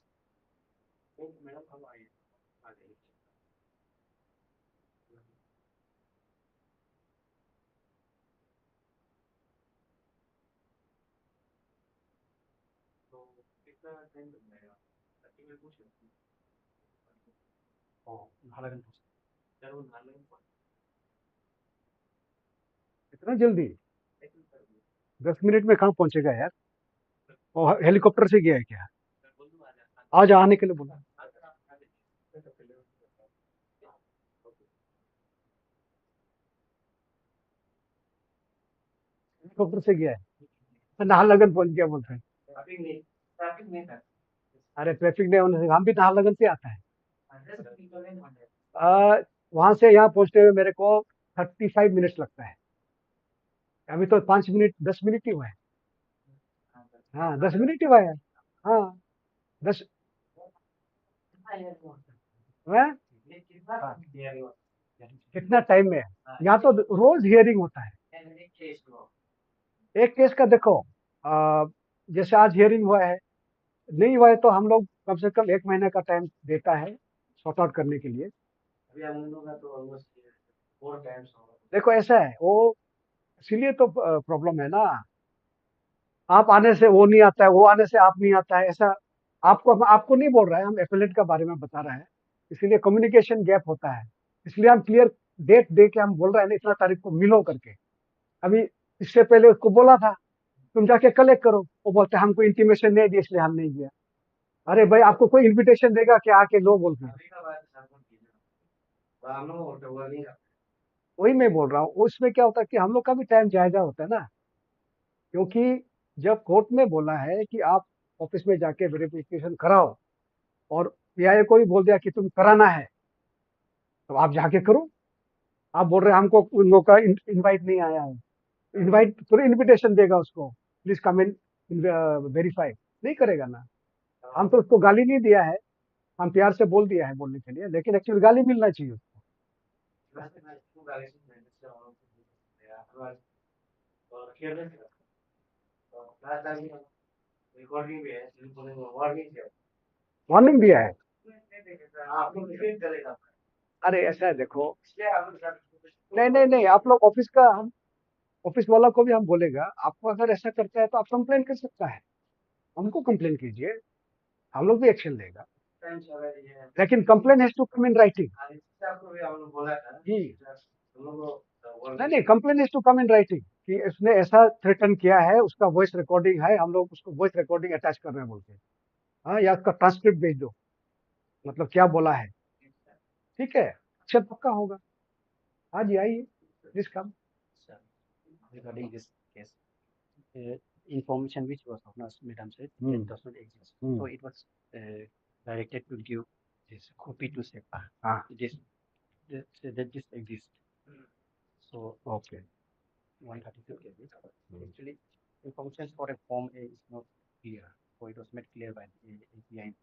इतना जल्दी 10 मिनट में कहाँ पहुंचेगा यार? और हेलीकॉप्टर से गया है क्या? आज आने के लिए बोला. हेलीकॉप्टर से गया है, नाहरलगन पहुंच गया बोलते हैं. अरे ट्रैफिक नहीं होने से, हम भी नाहरलगन से आता है. वहां से यहाँ पहुंचते हुए मेरे को 35 मिनट्स लगता है. अभी तो 5 मिनट 10 मिनट ही हुआ है. हाँ, 10 मिनट ही हुआ है. हाँ, 10. हाँ? कितना टाइम में है? यहाँ तो रोज हियरिंग होता है. एक केस का देखो, जैसे आज हियरिंग हुआ है, नहीं हुआ है तो हम लोग कम से कम 1 महीने का टाइम देता है सॉर्ट आउट करने के लिए. देखो ऐसा है, वो इसीलिए तो प्रॉब्लम है ना. आप आने से वो नहीं आता है, वो आने से आप नहीं आता है, ऐसा. आपको नहीं बोल रहा है, हम एफिलिएट का बारे में बता रहा है. इसीलिए कम्युनिकेशन गैप होता है. इसलिए हम क्लियर डेट दे के हम बोल रहे हैं ना, इतना तारीख को मिलो करके. अभी इससे पहले उसको बोला था तुम जाके कलेक्ट करो, वो बोलते हमको इंटीमेशन नहीं दिया इसलिए हम नहीं गया. अरे भाई, आपको कोई इन्विटेशन देगा कि आके लो बोलते हैं? वही मैं बोल रहा हूँ. उसमें क्या होता है कि हम लोग का भी टाइम जायजा होता है ना, क्योंकि जब कोर्ट में बोला है कि आप ऑफिस में जाके वेरिफिकेशन कराओ, और पीआई को भी बोल दिया कि तुम कराना है, तो आप जाके करो. आप बोल रहे हैं हमको उन लोगों का इनवाइट नहीं आया है. इनवाइट पूरे इनविटेशन देगा उसको, प्लीज कम इन वेरीफाई, नहीं करेगा ना। हम तो उसको गाली नहीं दिया है, हम प्यार से बोल दिया है बोलने के लिए, लेकिन एक्चुअली गाली मिलना चाहिए उसको। वार्निंग दिया है। अरे ऐसा है देखो, नहीं नहीं नहीं, आप लोग ऑफिस का, हम ऑफिस वाला को भी हम बोलेगा, आपको अगर ऐसा करता है तो आप कंप्लेन कर सकता है, हमको कंप्लेन कीजिए, हम लोग भी एक्शन लेगा, लेकिन complain has to come in writing. नहीं नहीं, complain has to come in writing कि इसने ऐसा थ्रेटन किया है, उसका वॉइस रिकॉर्डिंग है, हम लोग उसको वॉइस रिकॉर्डिंग अटैच कर रहे हैं बोलते हैं, हाँ, या उसका ट्रांसक्रिप्ट भेज दो, मतलब क्या बोला है, ठीक है, अच्छा पक्का होगा। हाँ जी, आइए, please come. Regarding this case, information which was of us, Madam said, Hmm. it does not exist. So it was directed to give this copy to SEPA. This that this exists. So Okay. 132 kb. Actually, information for a form A is not clear. So it was made clear by the API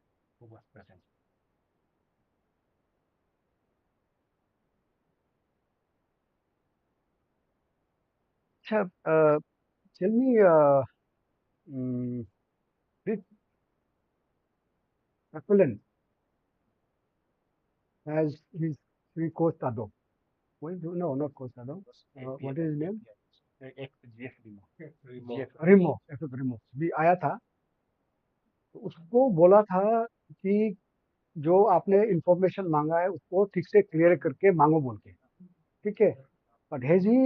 who was present. अच्छा, tell me, this appellant has his three costado. No, not costado. What is his name? Remo, FF Remo भी आया था, तो उसको बोला था कि जो आपने इंफॉर्मेशन मांगा है उसको ठीक से क्लियर करके मांगो बोल के, ठीक है, but has he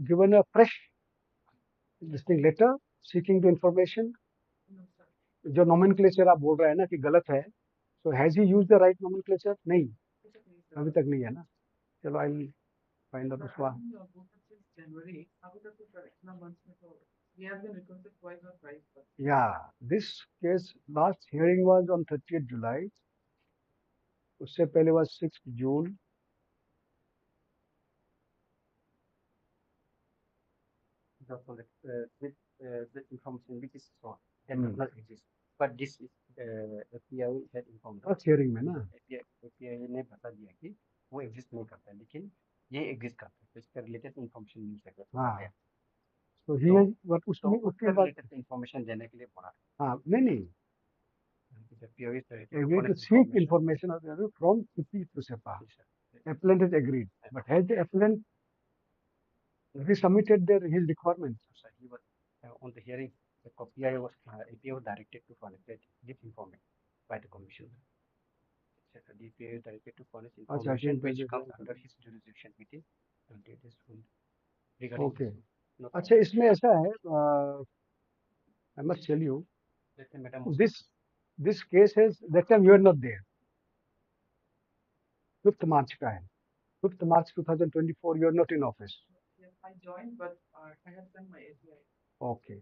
given a fresh listing letter seeking the information, जो नोमेनक्लेचर आप बोल रहे हैं ना कि गलत है, so has he use the right nomenclature? नहीं, अभी तक नहीं है ना, चलो आई विल फाइंड आउट उसका। January, how does it इतना months में तो we have been requested twice or thrice, but Yeah, this case last hearing was on 30th July, उससे पहले was 6th June. So with the information which is sought, that does not exist. But this is API had informed us. First hearing में ना, API ने बता दिया कि वो exist नहीं करता है, लेकिन ये एग्जिस्ट करता है, तो इसका रिलेटेड इंफॉर्मेशन मिल सकता है। हाँ, तो ही है, बट उसमें उसके बाद रिलेटेड इंफॉर्मेशन देने के लिए बोला, हाँ, नहीं नहीं, the POE is directed to agreed to furnish seek information from Kupi to SEPA. Appellant has agreed, but has the appellant resubmitted his requirements? So he was on the hearing, the API was directed to furnish this information by the commission. The API is directed to furnish information which comes under his jurisdiction within 20 days from regarding Okay. this. Not अच्छा, इसमें ऐसा है, I must tell you, this case is, that time you are not there, 5th March का है, 5th March 2024, you are not in office. yes, I joined, but I have sent my API. Okay.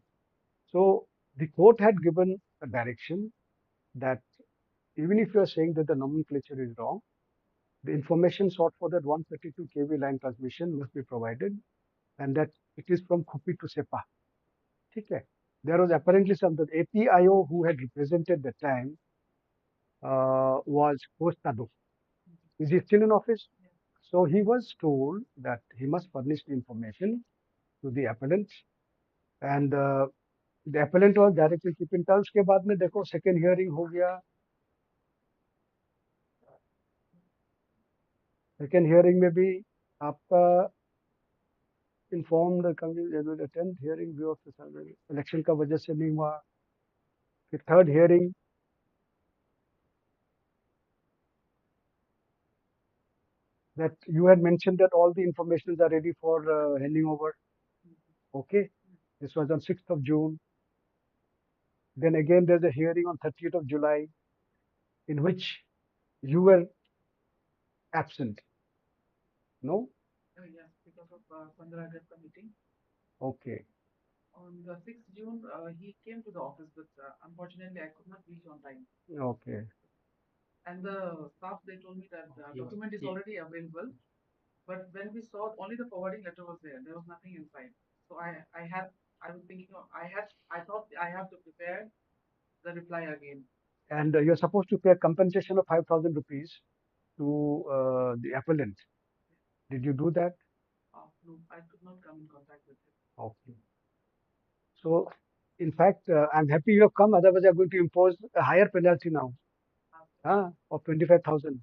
So the court had given a direction that even if you are saying that the nomenclature is wrong, the information sought for that 132 kV line transmission must be provided, and that it is from Khupi to SEPA. Okay. There was apparently some, the APIO who had represented the time was Postado. Is he still in office? Yes. So he was told that he must furnish the information to the appellant, and the appellant was directly keep in touch. उसके बाद में देखो second hearing हो गया, second hearing में भी आपका informed the 10th hearing view of the election का वजह से नहीं हुआ, फिर third hearing that you had mentioned that all the informations are ready for handing over. Okay, this was on 6th of June. Then again there's a hearing on 30th of July in which you were absent. No? Yes, because of 15 August meeting. Okay. On the 6th June, he came to the office, but unfortunately, I could not reach on time. Okay. And the staff, they told me that the document is already available. But when we saw only the forwarding letter was there was nothing inside. So I was thinking I thought I have to prepare the reply again. And you're supposed to pay a compensation of 5,000 rupees to the appellant. Did you do that? No, I could not come in contact with him. Okay. So, in fact, I'm happy you have come. Otherwise, I'm going to impose a higher penalty now, of 25,000.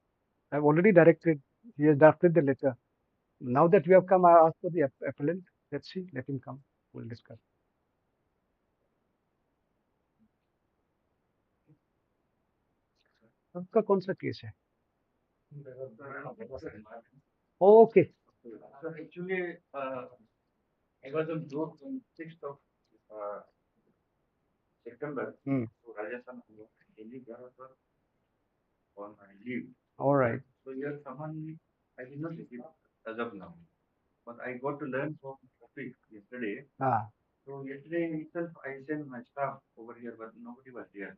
I've already directed. He has drafted the letter. Now that you have come, I ask for the appellant. Let's see. Let him come. We'll discuss. आपका कौन सा case है? Okay. So actually, I was on board on 6th of September. So Rajasthan Delhi was on my leave. All right. So here someone I did not receive as of now, but I got to learn from topic yesterday. So yesterday itself I sent my staff over here, but nobody was there.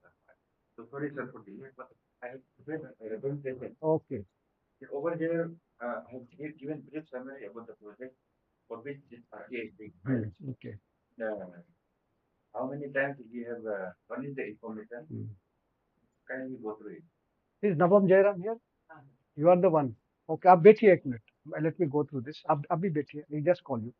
So sorry sir for delay, but I have prepared a representation. Okay. Over here, I have given brief summary about the project for which this party is being filed. Okay. How many times we have furnished the information? Kindly go through it. Is Navam Jairam here? You are the one. Okay, आप बैठिए एक minute. Let me go through this. आप अभी बैठिए. We just call you.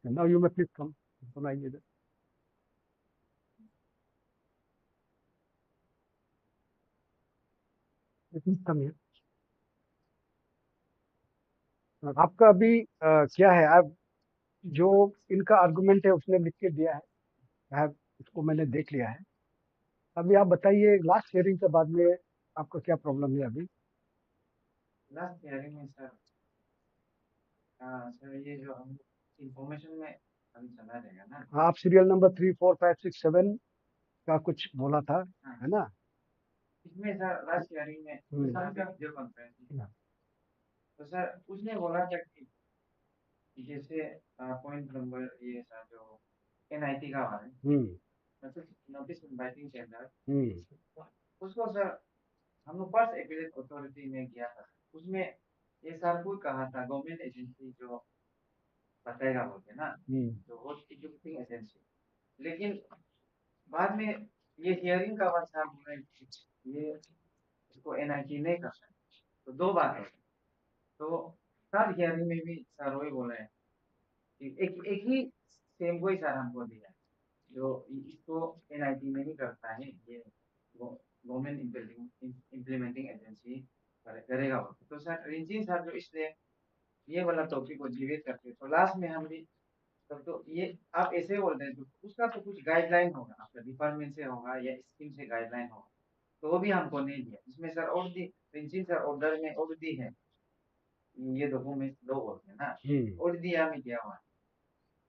And now you may please come. सुनाइए इधर. Please come here. आपका अभी क्या है? आप जो इनका आर्गुमेंट है उसने लिख के दिया है. उसको मैंने देख लिया है. अभी आप बताइए लास्ट हियरिंग के बाद में आपका क्या प्रॉब्लम है अभी? लास्ट हियरिंग में सर सर ये जो हम इंफॉर्मेशन में अभी चला रहेगा ना. आप सीरियल नंबर 3, 4, 5, 6, 7 का कुछ बोला था, है ना? इसमें सर लास्ट हियरिंग में वीडियो कॉन्फ्रेंस तो सर उसने बोला था कि जैसे पॉइंट नंबर ये सर जो एनआईटी का है मतलब नोटिस इनवाइटिंग टेंडर उसको सर हम लोग फर्स्ट एपीलेट अथॉरिटी में गया था. उसमें ये सर को कहा था गवर्नमेंट एजेंसी जो बताएगा बोलते ना जो होस्ट इक्विपिंग एजेंसी. लेकिन बाद में ये हियरिंग का बाद सर बोले ये इसको एनआईटी नहीं कर सकते. तो दो बात है. तो थर्ड हियरिंग में भी सर वही बोल रहे हैं कि एक ही सेम को ही सर हमको दिया जो इसको एनआईटी में नहीं करता है. ये गवर्नमेंट इम्प्लीमेंटिंग एजेंसी करेगा. तो सर रिंजी सर जो इसलिए ये वाला टॉपिक को जीवित करते तो लास्ट में हम भी तो ये आप ऐसे बोल रहे हैं तो उसका तो कुछ गाइडलाइन होगा आपका डिपार्टमेंट से होगा या स्कीम से गाइडलाइन होगा. तो वो भी हमको नहीं दिया. इसमें सर और दी रिंजी सर ऑर्डर में और दी है ये डॉक्यूमेंट दो बोलते हैं ना और दिया में दिया हुआ है.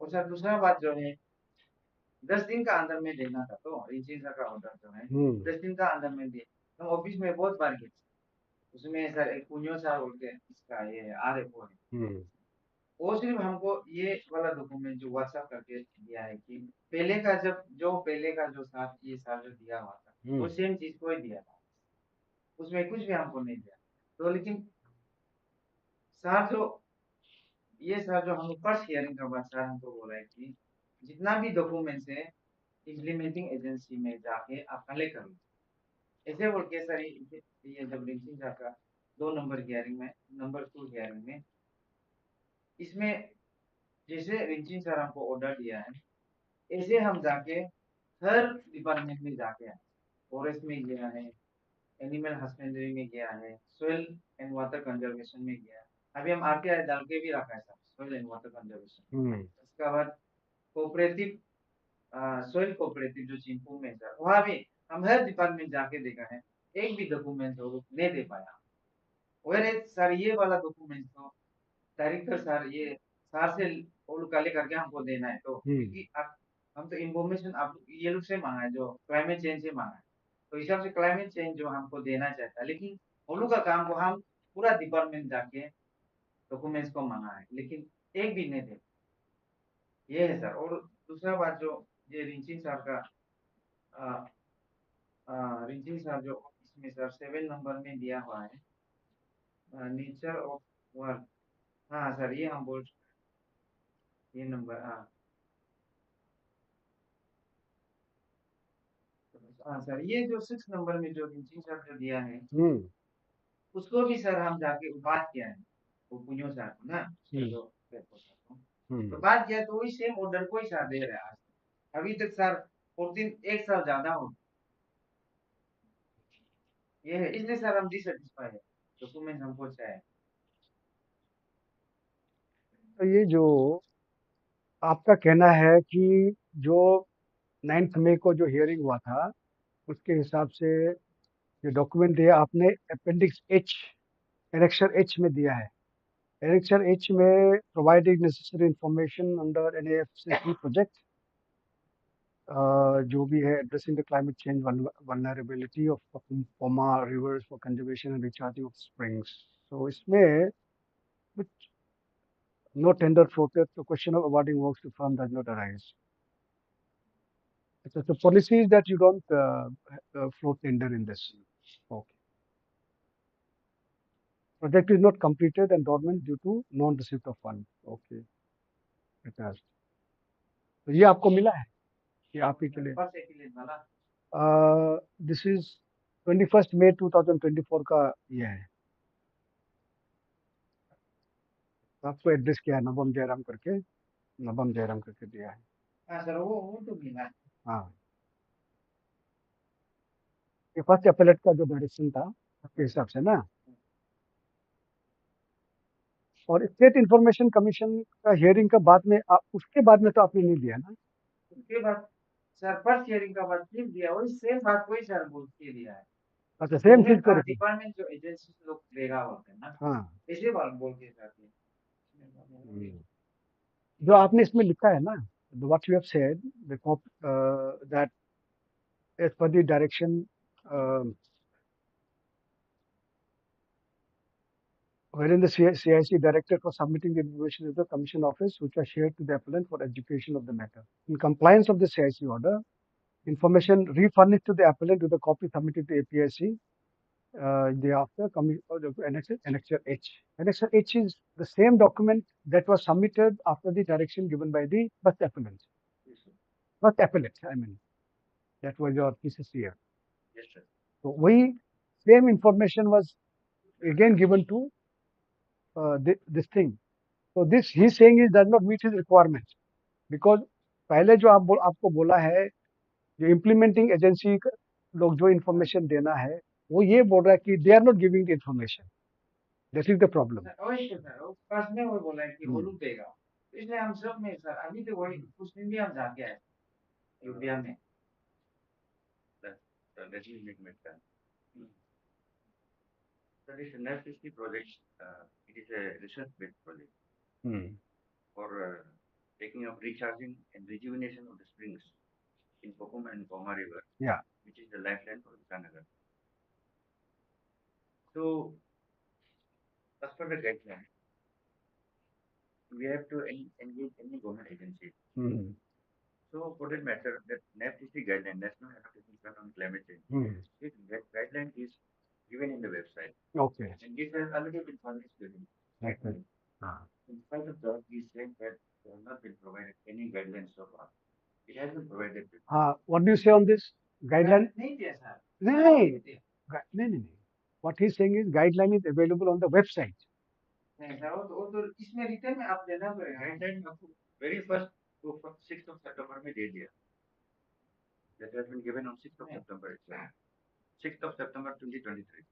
और सर दूसरा बात जो है 10 दिन का अंदर में देना था. तो रिंजी सर का ऑर्डर जो है 10 दिन का अंदर में दिए. हम ऑफिस में बहुत बार गए उसमें सर एक पुण्यो सर बोल के इसका ये RFO है, वो सिर्फ हमको ये वाला डॉक्यूमेंट जो व्हाट्सएप करके दिया है कि पहले का जो साथ ये सर जो दिया हुआ था वो सेम चीज को ही दिया था, उसमें कुछ भी हमको नहीं दिया। तो लेकिन सर जो हम फर्स्ट हियरिंग का बाद सर हमको बोला है कि जितना भी डॉक्यूमेंट्स है इम्प्लीमेंटिंग एजेंसी में जाके आप कलेक्ट कर लो, ऐसे बोल के सर ये जब रिंचिंग सर का 2 नंबर हियरिंग में नंबर 2 हियरिंग में इसमें जैसे रिंचिंग सर हमको ऑर्डर दिया है ऐसे हम जाके हर डिपार्टमेंट में जाके आए, फॉरेस्ट में गया है, एनिमल हस्बेंड्री में गया है, सोइल एंड वाटर कंजर्वेशन में गया है, अभी हम RTI डाल के भी रखा है sir soil and water conservation. उसके बाद कोऑपरेटिव सोइल कोऑपरेटिव जो चिंपू में सर वहाँ भी हम हर डिपार्टमेंट जाके देखा है, एक भी डॉक्यूमेंट वो नहीं दे पाया। वेरे सर ये वाला डॉक्यूमेंट तो डायरेक्टर सर ये सर से वो लोग कलेक्ट करके हमको देना है, तो क्योंकि आप हम तो इन्फॉर्मेशन आप ये लोग से मांगा है जो क्लाइमेट चेंज से मांगा है, तो हिसाब से क्लाइमेट चेंज जो हमको देना चाहता है, लेकिन वो लोग का काम को हम पूरा डिपार्टमेंट जाके डॉक्यूमेंट्स को मांगा है लेकिन एक भी नहीं दे, ये है सर। और दूसरा बात जो ये रिंचिंग सर का रिंचिंग सर जो इसमें सर 7 नंबर में दिया हुआ है नेचर ऑफ वर्क, हाँ सर ये हम बोल ये नंबर हाँ सर ये जो 6 नंबर में जो रिंचिंग सर जो दिया है उसको भी सर हम जाके बात किया है वो पुण्यो सर को ना जो तो बात किया तो वही सेम ऑर्डर को ही सर दे रहा है आज तक। अभी तक सर 1 साल ज्यादा हो ये है, इसलिए सर हम डिससेटिस्फाई है, डॉक्यूमेंट हमको चाहिए। तो ये जो आपका कहना है कि जो 9 मई को जो हियरिंग हुआ था उसके हिसाब से जो डॉक्यूमेंट दिया आपने अपेंडिक्स H एनेक्सर H में दिया है, एनेक्सर H में providing necessary information under NAFCC project जो भी है addressing the climate change vulnerability of Poma rivers for conservation and recharging of springs. तो इसमें no tender floated, so question of awarding works to firm does not arise. So the policy is that you don't float tender in this. Okay. Project is not completed and dormant due to non-receipt of fund. Okay. Attached. तो ये आपको मिला है ये आप ही के लिए this is 21 मई 2024 का ये है, आपको एड्रेस किया है नवम जयराम करके दिया है। हाँ सर वो तो मिला है। हाँ ये फर्स्ट अपीलेट का जो डायरेक्शन था आपके हिसाब से ना, और स्टेट इंफॉर्मेशन कमीशन का हियरिंग का बाद में उसके बाद में तो आपने नहीं दिया ना, उसके बाद सर फर्स्ट हियरिंग का बाद फिर दिया वही सेम बात कोई सर बोल के दिया है। अच्छा सेम चीज को डिपार्टमेंट जो एजेंसी लोग देगा बोलते हैं ना, हाँ ऐसे बात बोल के सर जो आपने इसमें लिखा है ना, what you have said that as per the direction wherein the CIC directed for submitting the information to the commission office which was shared to the appellant for education of the matter. In compliance of the CIC order, information refurnished to the appellant with a copy submitted to APIC thereafter Annexure H. Annexure H is the same document that was submitted after the direction given by the first appellant. First appellate, I mean. That was your thesis here. Yes, sir. So we same information was again given to this thing. So this he's saying is does not meet his requirements because पहले जो आपको बोला है जो implementing agency लोग जो information देना है वो ये बोल रहा है कि they are not giving the information, that is the problem. First में वो बोला है कि वो लोग देगा, इसलिए हम सब में सर अभी तो वही कुछ दिन भी हम जाके आए अयोध्या में। Let me make that. So this NFCC project, it is a research-based project for taking up recharging and rejuvenation of the springs in Pokoma and Poma River, Yeah. which is the lifeline for Vijayanagar. So, as per the guideline, we have to engage any government agency. So, for that matter, that NAFTC guideline, National Adaptation Plan on Climate Change, this guideline is given in the website. Okay. And this has already been published during. Okay. In spite of that, he said that there have not been provided any guidelines so far. It has been provided. What do you say on this guideline? नहीं दिया sir नहीं, नहीं. What he's saying is guideline is available on the website. नहीं sir वो तो इसमें return में आप देना पड़ेगा Guideline आपको very first 6th of September में दे दिया. That has been given on 6th of September itself. 6th of September 2023.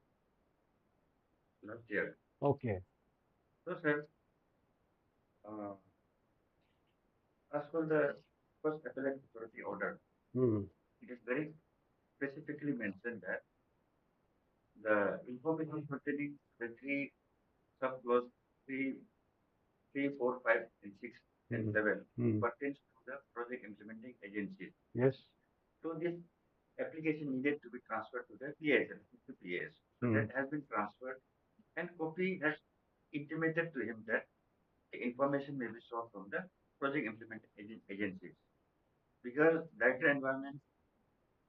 Last year. Okay. So, sir, as per the first appellate authority order, it is very specifically mentioned that the information pertaining the three subclause 3, 3, 4, 5, and 6, and 7 pertains to the project implementing agencies. Yes. So this application needed to be transferred to the PAS, to PAS. So that has been transferred, and copy has intimated to him that the information may be sought from the project implementing agencies, because director environment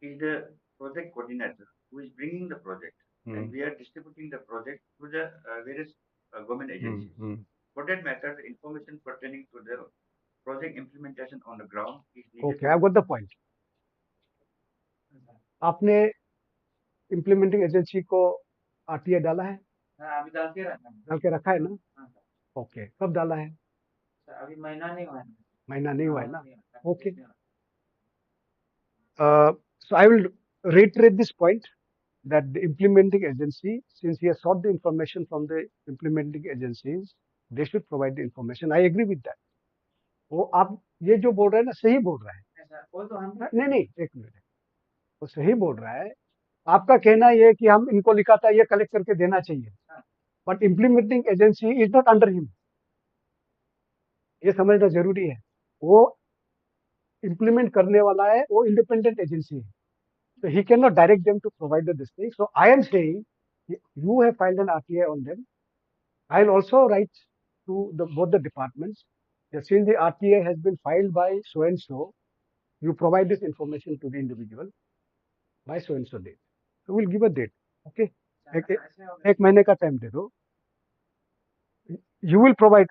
is the project coordinator who is bringing the project, and we are distributing the project to the various government agencies. For that matter, the information pertaining to the project implementation on the ground is needed. Okay, I've got the point. आपने implementing agency को RTA डाला है? अभी डाल के रखा है ना? Okay. कब डाला है? अभी महीना नहीं हुआ है. महीना नहीं हुआ है ना? Okay. So I will reiterate this point that the implementing agency, since he has sought the information from the implementing agencies, they should provide the information. I agree with that. वो आप ये जो बोल रहे हैं ना सही बोल रहा है. वो तो हम नहीं एक मिनट, वो सही बोल रहा है. आपका कहना ये है कि हम इनको लिखा था ये कलेक्ट करके देना चाहिए, but implementing agency is not under him. ये समझना जरूरी है. वो इम्प्लीमेंट करने वाला है, वो इंडिपेंडेंट एजेंसी है. So he cannot direct them to provide this thing. So I am saying, you have filed an RTA on them. I'll also write to both the departments that since the RTA has been filed by so and so, you provide this information to the individual by so and so date. So we'll give a date. Okay. एक महीने का time दे दो. You will provide.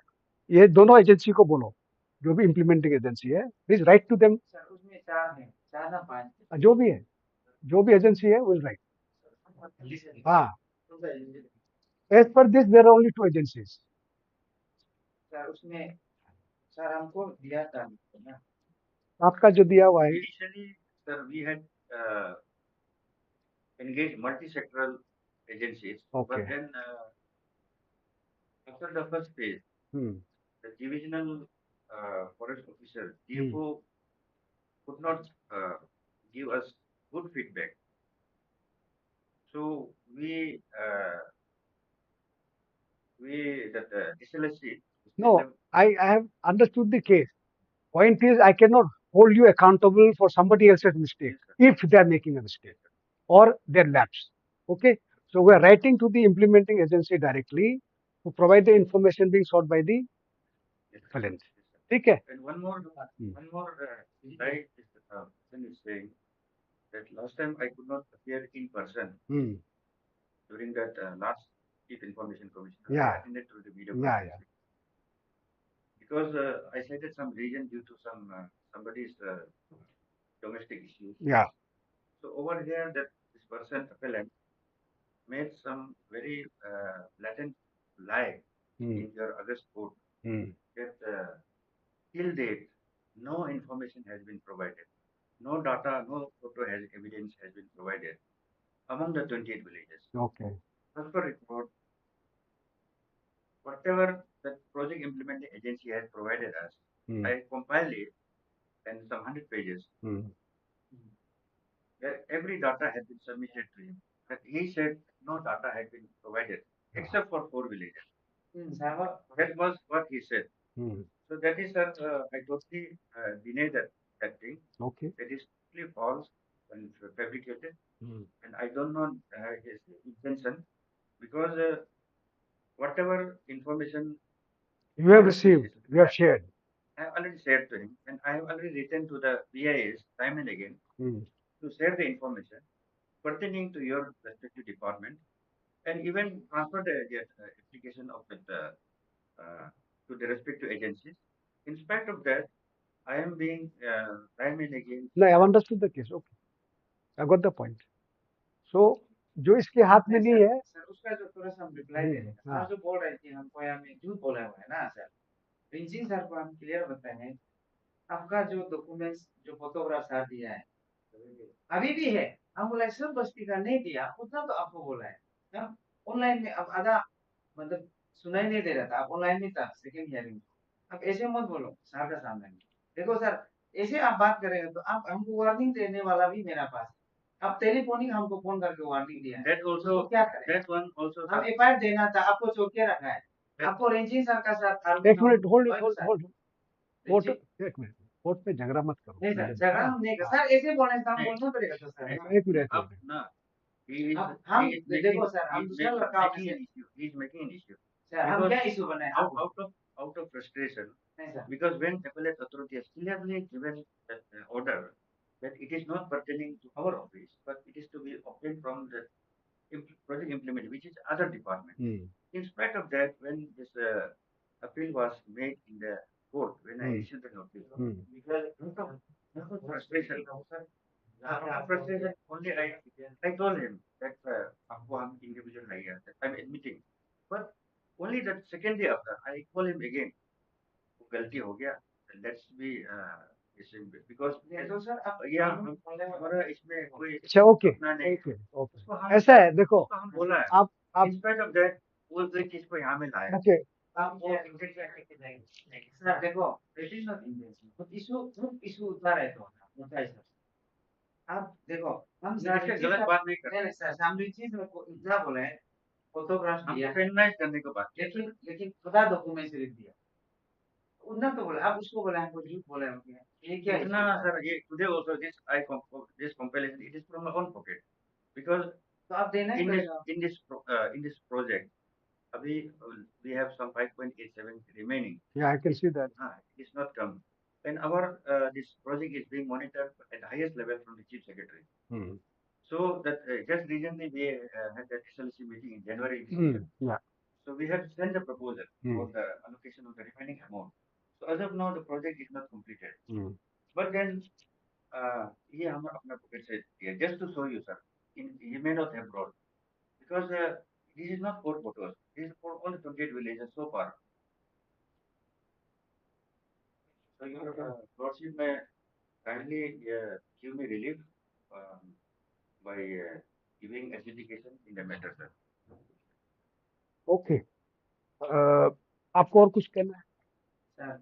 ये दोनों agency को बोलो, जो भी इम्प्लीमेंटिंग एजेंसी है, प्लीज राइट टू देम. उसमें 4 है, 4 ना 5. जो भी है, जो भी एजेंसी है, विल राइट. हाँ. As per this, there are only 2 agencies. Sir उसमें सर हमको दिया था ना. आपका जो दिया हुआ है. Initially, sir, we had engaged multi-sectoral agencies, but then after the first phase, the divisional forest officer, DFO, could not give us good feedback. So we that SLSC. No, I have understood the case. Point is, I cannot hold you accountable for somebody else's mistake if they are making a mistake or their lapse. Okay, so we are writing to the implementing agency directly to provide the information being sought by the appellant. Okay. And one more slide is saying that last time I could not appear in person during that last Chief Information Commission. Yeah. I attended to the video Yeah. Because I cited some reason due to some somebody's domestic issues. Yeah. So over here, that this person appellant made some very blatant lie in your August court that till date no information has been provided, no data, no photo evidence has been provided among the 28 villages. Okay. As per report, whatever the project implementing agency has provided us, I compiled it and some 100 pages. Where every data had been submitted to him, but he said no data had been provided except for 4 villages. That was what he said. So that is I totally deny that thing. Okay. That is totally false and fabricated, and I don't know his intention. because whatever information You have received, you have shared. I have already shared to him, and I have already written to the BIS time and again to share the information pertaining to your respective department, and even transfer the application of the to the respective agencies. In spite of that, I am being time and again. No, I've understood the case. Okay, I got the point. So जो इसके हाथ में नहीं है, sir उसका जो थोड़ा सा हम रिप्लाई दे दें सर जो बोल रहे थे हमको यहाँ में झूठ बोला हुआ है ना सर प्रिंसिंग सर को हम क्लियर बताएं आपका जो डॉक्यूमेंट्स जो फोटोग्राफ सर दिया है अभी भी है हम बोला सब बस्ती का नहीं दिया उतना तो आपको बोला है ऑनलाइन में अब आधा मतलब सुनाई नहीं दे रहा था आप ऑनलाइन में था सेकंड हियरिंग अब ऐसे मत बोलो सर का सामने में देखो सर ऐसे आप बात करेंगे तो आप हमको वार्निंग देने वाला भी मेरा पास आप टेलीफोनिक हमको फोन करके वार्निंग दिया That also, तो क्या करें that one also. हम एफआईआर देना था आपको चौके रखा है आपको रेंजिंग सर का साथ एक मिनट होल्ड कोर्ट एक मिनट कोर्ट पे झगड़ा मत करो नहीं सर झगड़ा हम नहीं कर सर ऐसे बोलने से हम बोलना पड़ेगा तो सर एक मिनट No, हम देखो सर हम दूसरा लड़का he is making an issue. Sir हम क्या इशू बनाए Out of frustration, नहीं sir because when appellate authority has clearly given that order that it is not pertaining to our office, but it is to be obtained from the project implemented, which is other department. In spite of that, when this appeal was made in the court, when I issued the notice, because of frustration, frustration only I told him that आपको हम individual नहीं है, I'm admitting, but only that second day after I call him again, गलती हो गया, let's be because तो sir अब ये हमारा इसमें कोई अच्छा ओके ओके ऐसा है देखो हम बोला है आप in spite of that वो चीज को यहाँ में लाया ओके आप सर देखो it is not intention issue उतार है तो होता है सर आप देखो हम गलत बात नहीं करते नहीं सर सामने चीज में इतना बोले हैं फोटोग्राफ दिया पेनलाइज करने को बात लेकिन खुदा डॉक्यूमेंट लिख दिया उतना तो बोला आप उसको बोला हमको झूठ बोला है ये क्या है ना सर ये today also this compilation it is from my own pocket because तो आप देना ही पड़ेगा in this project अभी we have some 5.87 remaining. Yeah, I can see that. It's not come. And our this project is being monitored at the highest level from the chief secretary. So that just recently we had that SLC meeting in January. Yeah. So we have sent a proposal for the allocation of the remaining amount. So as of now the project is not completed. But then ये हम अपना pocket से दिया just to show you sir. You may not have brought because this is not for photos. This is for only 28 villages so far. So your lordship may kindly give me relief by giving adjudication in the matter, sir. Okay. आपको और कुछ कहना है? Sir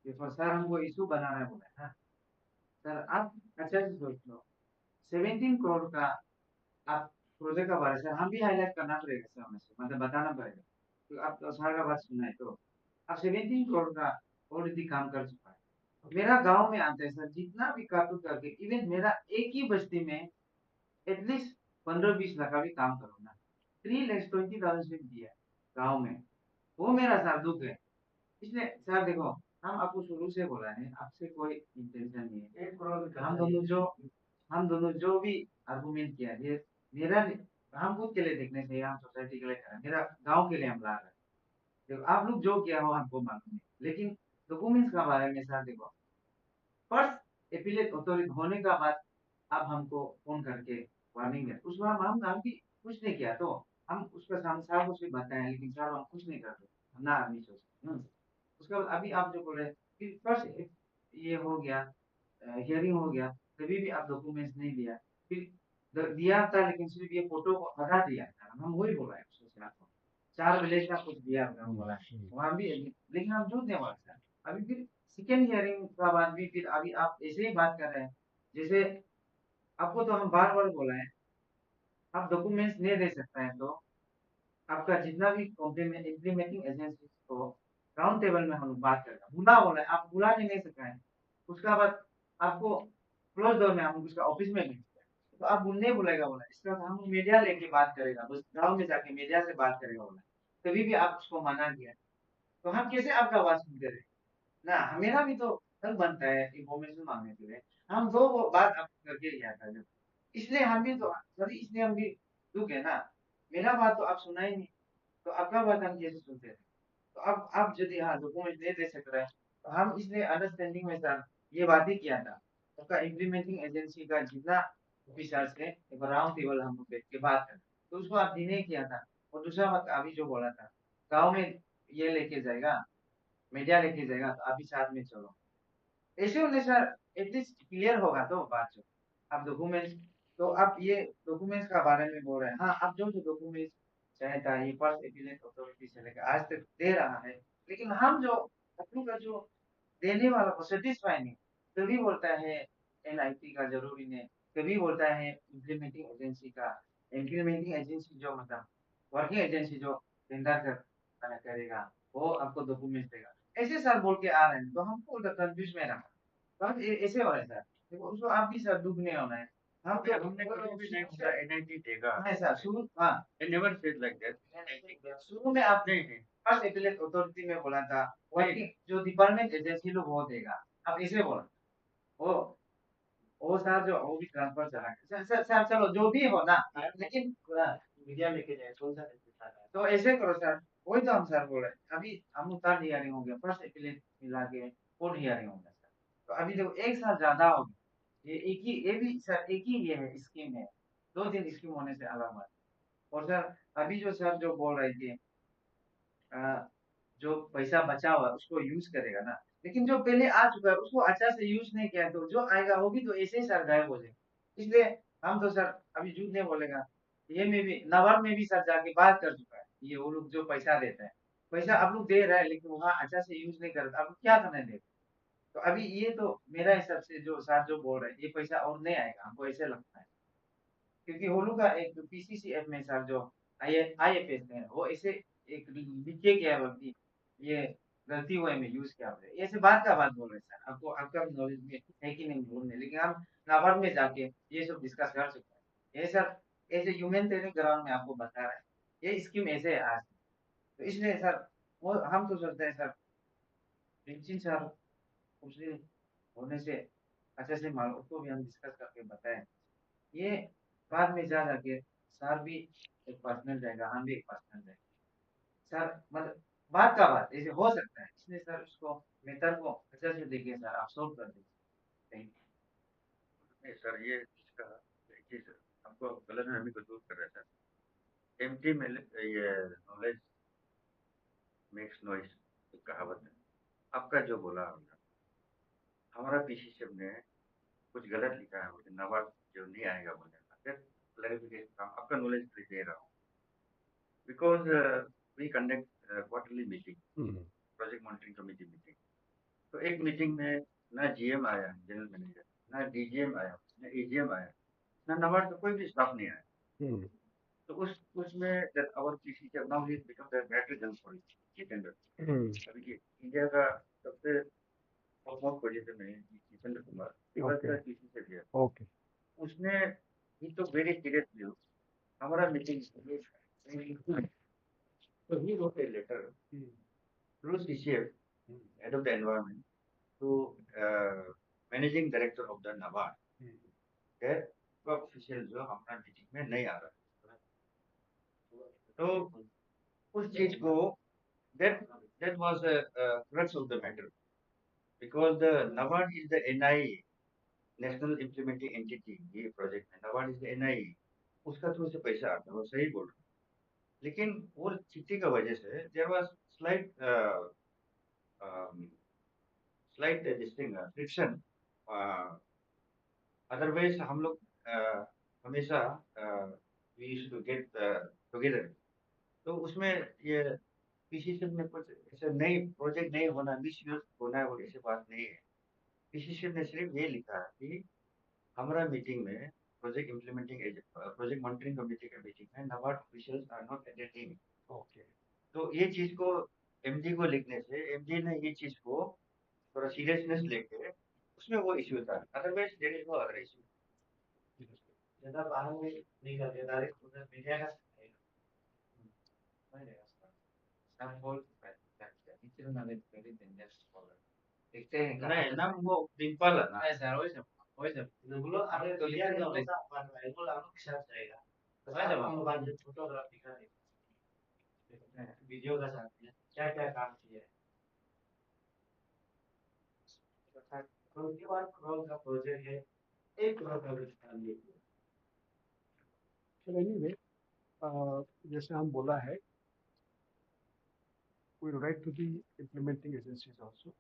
देखो sir हमको issue बनाना है बोला है ना सर आप अच्छा से सोच लो 17 करोड़ का आप प्रोजेक्ट का बारे सर हम भी हाईलाइट करना पड़ेगा सर हमें मतलब बताना पड़ेगा तो आप तो सर का बात सुना है तो आप 17 करोड़ का ऑलरेडी काम कर चुका है मेरा गांव में आते हैं सर जितना भी काटू करके इवन मेरा एक ही बस्ती में एटलीस्ट 15-20 लाख का भी काम करो ना 3,20,000 दिया गाँव में वो मेरा सर दुख है इसलिए सर देखो हम आपको शुरू से बोला है आपसे कोई इंटेंशन नहीं है 1 करोड़ हम दोनों जो भी आर्गुमेंट किया ये मेरा हम खुद के लिए देखने से हम सोसाइटी के लिए कर रहे हैं मेरा गांव के लिए हम ला रहे हैं देखो आप लोग जो किया हो हमको मालूम है लेकिन डॉक्यूमेंट्स का बारे में सर देखो फर्स्ट एपिलेट अथॉरिटी होने का बाद आप हमको फोन करके वार्निंग है उस बार हम भी कुछ नहीं किया तो हम उसका सामने कुछ भी बताए लेकिन सर हम कुछ नहीं करते हम ना आदमी सोचते उसके बाद अभी आप जो बोल रहे हैं फिर फर्स्ट ये हो गया हियरिंग हो गया तभी भी आप डॉक्यूमेंट्स नहीं दिया फिर दिया था लेकिन सिर्फ ये फोटो को हटा दिया था हम वही बोला है उससे आपको 4 विलेज का कुछ दिया हम बोला वहाँ भी लेकिन हम झूठ नहीं बोला सर अभी फिर सेकेंड हियरिंग का बाद भी फिर अभी आप ऐसे ही बात कर रहे हैं जैसे आपको तो हम बार बार बोला है आप डॉक्यूमेंट्स नहीं दे सकते हैं तो आपका जितना भी इम्प्लीमेंटिंग एजेंसी को राउंड टेबल में हम बात करेंगे बुला बोला है आप बुला नहीं सका है उसका बाद आपको क्लोज डोर में हम उसका ऑफिस में भेजते हैं तो अब नहीं बोलेगा बोला, इसका हम मीडिया लेके बात करेगा, बस गांव में जाके मीडिया से बात करेगा बोला, तभी भी आप उसको मना किया, तो हम कैसे आपका आवाज सुनते रहे ना, मेरा भी तो हक बनता है इन्फॉर्मेशन मांगने के लिए। हम दो वो बात आप करके गया था जब, इसलिए हम भी तो सभी, इसलिए हम भी दुख है ना, मेरा बात तो आप सुना ही नहीं, तो आपका बात हम कैसे सुनते थे। तो अब आप यदि हाँ डॉक्यूमेंट नहीं दे सक रहे हैं, तो हम इसलिए अंडरस्टैंडिंग में सर ये बात ही किया था, उसका इम्प्लीमेंटिंग एजेंसी का जितना ऑफिसर से एक राउंड टेबल हम लोग बैठ के बात करें, तो उसको आप नहीं किया था। और दूसरा बात अभी जो बोला था, गाँव में ये लेके जाएगा, मीडिया लेके जाएगा, तो आप भी साथ में चलो, ऐसे होने सर एटलीस्ट क्लियर होगा तो बात जो आप डॉक्यूमेंट्स, तो आप ये डॉक्यूमेंट्स का बारे में बोल रहे हैं, हाँ आप जो जो डॉक्यूमेंट्स चाहता है ये फर्स्ट एपिलेट अथॉरिटी से लेकर आज तक दे रहा है, लेकिन हम जो अपने का जो देने वाला को सेटिस्फाई नहीं, कभी बोलता है एनआईटी का जरूरी नहीं, कभी बोलता है इम्प्लीमेंटिंग एजेंसी का, इम्प्लीमेंटिंग एजेंसी जो मतलब वर्किंग एजेंसी जो टेंडर कर करेगा वो आपको डॉक्यूमेंट देगा, ऐसे सर बोल के आ रहे हैं, तो हमको कंफ्यूज में रहा, बस ऐसे हो रहा है सर, देखो उसको आप भी सर दुख नहीं होना है, हम तो हमने कभी भी नहीं बोला एनआईटी देगा, नहीं सर शुरू, हाँ they never said like that। शुरू में आप नहीं नहीं फर्स्ट एपिलेट अथॉरिटी में बोला था वर्किंग जो डिपार्टमेंट एजेंसी लोग वो देगा, आप इसे बोला वो वो सर जो वो भी ट्रांसफर चला सर चलो जो भी हो ना, लेकिन मीडिया लेके जाए कौन सा तो ऐसे करो सर, वही तो हम सर बोल रहे हैं, अभी हम थर्ड हियरिंग हो गया, फर्स्ट एपिलेट मिला के फोर्थ हियरिंग हो गया सर, तो अभी देखो एक साल ज्यादा हो गया, ये एक ही, ये भी सर एक ही ये है स्कीम है, दो तीन स्कीम होने से अलग बात। और सर अभी जो सर जो बोल रहे थे जो पैसा बचा हुआ है उसको यूज करेगा ना, लेकिन जो पहले आ चुका है उसको अच्छा से यूज नहीं किया, तो जो आएगा वो भी तो ऐसे ही सर गायब हो जाएगा, इसलिए हम तो सर अभी झूठ नहीं बोलेगा, ये में भी नवाब में भी सर जाके बात कर चुका है, ये वो लोग जो पैसा देते हैं, पैसा आप लोग दे रहे हैं लेकिन वहाँ अच्छा से यूज नहीं करते, आप लोग क्या करने देते, तो अभी ये तो मेरा हिसाब से जो सर जो बोल रहे हैं ये पैसा और नहीं आएगा, हमको ऐसे लगता है, क्योंकि होलू का एक पीसीसीएफ में सर जो आईएफएस है वो ऐसे एक लिखे गया है कि ये गलती हुए में यूज किया हुआ है, ऐसे बात का बात बोल रहे हैं सर, आपको आपका नॉलेज में है कि नहीं बोलने, लेकिन हम नाबार्ड में जाके ये सब डिस्कस कर सकते हैं, ये सर ऐसे ह्यूमैनिटेरियन ग्राउंड में आपको बता रहा है, ये स्कीम ऐसे है आज, तो इसलिए सर वो हम तो सोचते हैं सर प्रिंसिपल सर उससे होने से अच्छे से मालूम उसको भी हम डिस्कस करके बताएं, ये बाद में जा जाके सर भी एक पर्सनल जाएगा, हम भी एक पर्सनल जाएगा, सर मतलब बात का बात ऐसे हो सकता है, इसलिए सर उसको मेथड को अच्छे से देखिए सर, आप सोल्व कर दीजिए। थैंक नहीं सर, ये इसका चीज हमको गलत फहमी को दूर कर रहा है सर। एमटी में ये नॉलेज मेक्स नॉइज कहावत है, आपका जो बोला हमारा पीसीसीएफ ने कुछ गलत लिखा है बोले नवाब जो नहीं आएगा बोले, फिर क्लैरिफिकेशन काम आपका नॉलेज दे रहा हूँ, because we conduct quarterly meeting, project monitoring committee meeting, तो एक मीटिंग में ना जीएम आया जनरल मैनेजर, ना डीजीएम आया, ना एजीएम आया, ना नवाब का कोई भी स्टाफ नहीं आया, तो उसमें our PCCF now he become the director general for tender, अभी ये इंडिया का सबसे टॉप पोजीशन में जितेंद्र कुमार पीसीसीएफ है, ओके उसने ही तो वेरी सीरियसली हमारा meeting, so he wrote a letter through CCF, head of the environment, to managing director of the NABARD, that official जो हमारा मीटिंग में नहीं आ रहा, तो उस चीज को that was a crux of the matter, because the NABARD is the NI, national implementing entity, ये प्रोजेक्ट है, NABARD is the NI, उसका थ्रू से पैसा आता है, वो सही बोल रहा है, लेकिन वो चिट्ठी का वजह से there was slight slight distinct friction, otherwise हम लोग हमेशा we used to get together, तो उसमें ये पीसीसीएफ में कुछ ऐसा नई प्रोजेक्ट नहीं होना, मिसयूज होना है, वो ऐसी बात नहीं है, पीसीसीएफ ने सिर्फ ये लिखा है कि हमारा मीटिंग में project implementing project monitoring committee के मीटिंग में NABARD officials are not attending, okay, तो ये चीज को एमडी को लिखने से एमडी ने ये चीज को थोड़ा सीरियसनेस लेके उसमें वो इश्यू था, otherwise there is no other issue. ज्यादा बाहर में नहीं करके डायरेक्ट उधर मीडिया का some hold इतना नॉलेज वेरी डेंजरस फॉर देखते हैं नहीं ना वो डिंपल है ना ऐसा वही सब बोलो अरे तो लिया तो ऐसा बन रहा है वो लाभ के साथ जाएगा तो ऐसा हम बाद में फोटोग्राफी का वीडियो का साथ में क्या क्या काम किया है उनके बाद रोल का प्रोजेक्ट है एक रोल का काम ये So anyway, जैसे हम बोला है, we will write to the implementing agencies also.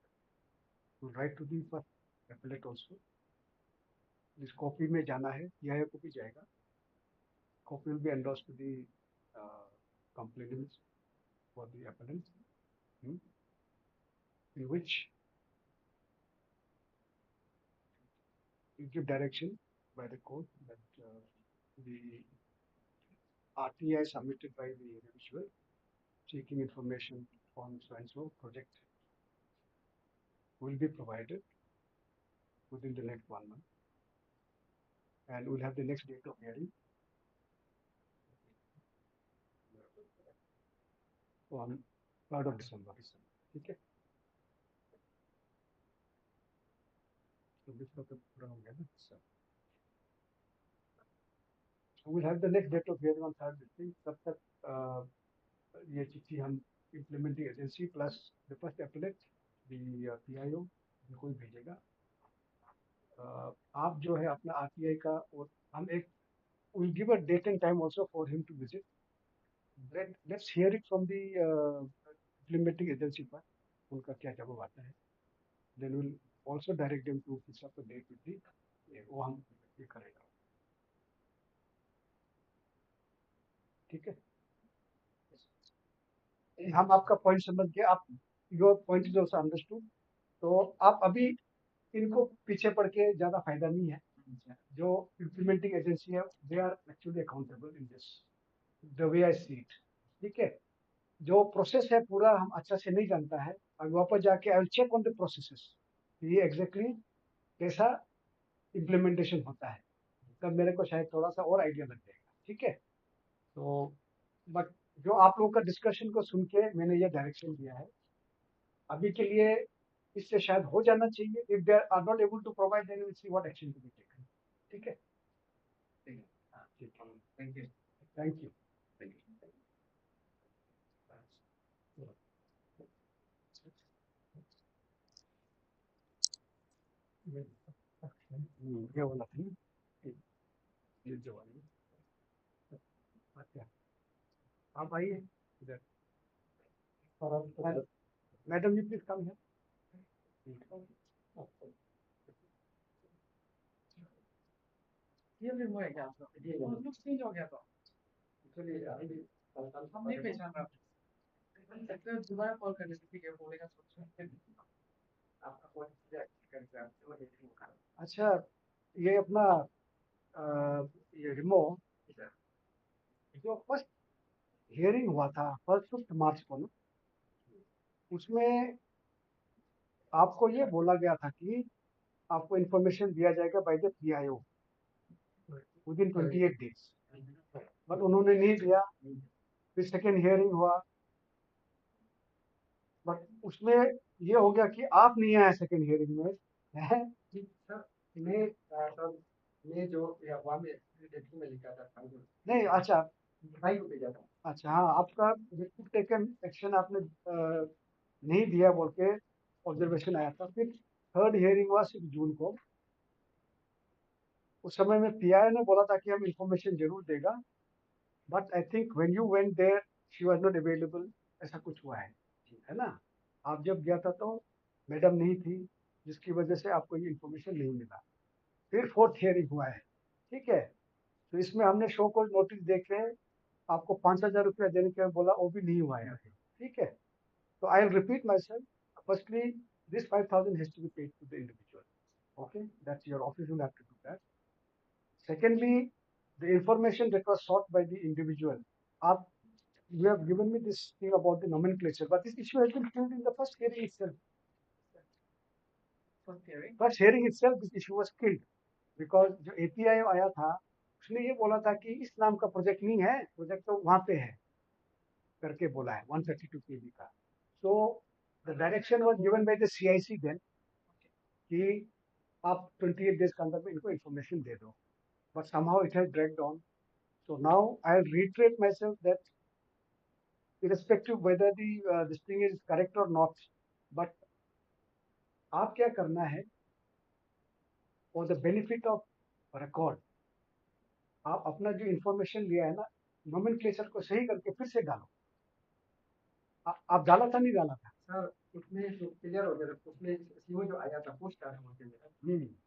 We will write to the first appellate also. This copy में जाना है, PIO को भी जाएगा. Copy will be endorsed to the complainants for the appellants, in which you give direction by the court that the RTI submitted by the individual seeking information on so-and-so project will be provided within the next 1 month, and we'll have the next date of hearing on 3rd of December. ठीक है, तो विश्व का पूरा हो गया ना. So we'll have the next date of hearing on 3rd December. तब तक ये चिट्ठी हम implementing agency plus the first appellate, the PIO को ही भेजेगा. आप जो है अपना RTI का, और हम एक we'll give a date and time also for him to visit. Let's hear it from the implementing agency पर उनका क्या जवाब आता है. Then we'll also direct them to fix up a date with the वो हम ये करेगा. ठीक है, हम आपका पॉइंट समझ गए. आप your point is also understood. तो आप अभी इनको पीछे पड़ के ज्यादा फायदा नहीं है. जो इम्प्लीमेंटिंग एजेंसी है they are actually accountable in this the way I see it. ठीक है, जो प्रोसेस है पूरा हम अच्छा से नहीं जानता है. अब वापस जाके I will check on the processes, ये एग्जैक्टली कैसा इम्प्लीमेंटेशन होता है, तब मेरे को शायद थोड़ा सा और आइडिया लग जाएगा. ठीक है, तो बट जो आप लोगों का डिस्कशन को सुन के मैंने ये डायरेक्शन दिया है, अभी के लिए इससे शायद हो जाना चाहिए. If they are not able to provide then we will see what action to be taken. ठीक है, ठीक है, thank you, thank you, thank you. ये वाला था, ये जो वाला. अच्छा, आप आइए इधर. मैडम जी प्लीज कम है. ये भी हुआ है क्या आपका? ये लुक चेंज हो गया था, हम नहीं पहचान रहा. तो दोबारा कॉल करने से ठीक है बोलेगा सोच आपका फोन करके. अच्छा, ये अपना ये रिमो जो फर्स्ट हियरिंग हुआ था 1 मार्च को ना, उसमें आपको ये बोला गया था कि आपको इंफॉर्मेशन दिया जाएगा by the PIO within 28 days, but उन्होंने नहीं दिया. फिर सेकेंड हियरिंग हुआ, बट उसमें ये हो गया कि आप नहीं आए सेकेंड हियरिंग में. मैं जो अखबार में में लिखा था नहीं. अच्छा, भाई को भेजा था. अच्छा, हाँ, आपका टेकन एक्शन आपने नहीं दिया बोल के ऑब्जर्वेशन आया था. फिर थर्ड हियरिंग हुआ 6 जून को. उस समय में PI ने बोला था कि हम इंफॉर्मेशन जरूर देगा, but I think when you went there she was not available, ऐसा कुछ हुआ है ना. आप जब गया था तो मैडम नहीं थी, जिसकी वजह से आपको ये इंफॉर्मेशन नहीं मिला. फिर फोर्थ हियरिंग हुआ है. ठीक है, तो इसमें हमने शो को नोटिस देख के आपको 5,000 रुपया देने के बोला, वो भी नहीं हुआ है. ठीक है, तो I will repeat my self. Firstly this 5,000 has to be paid to the individual. Okay, that's your office will have to do that. Secondly, the information that was sought by the individual. You have given me this thing about the nomenclature, but this issue has been killed in the first hearing itself. First hearing itself, this issue was killed because जो API आया था उसने ये बोला था कि इस नाम का प्रोजेक्ट नहीं है, प्रोजेक्ट तो वहां पे है करके बोला है 132 केवी का. So the direction was given by the CIC then कि आप 28 डेज के अंदर में इनको इन्फॉर्मेशन दे दो. But somehow it has dragged on. So now I'll reiterate myself that irrespective whether the this thing is correct or not, but आप क्या करना है, for the benefit of record, आप अपना जो इंफॉर्मेशन लिया है ना, नोमेनक्लेचर को सही करके फिर से डालो. आप डाला था नहीं डाला था? सर उसमें जो क्लियर हो गया, उसमें सीओ जो आया था पोस्ट कार्ड होते मेरा,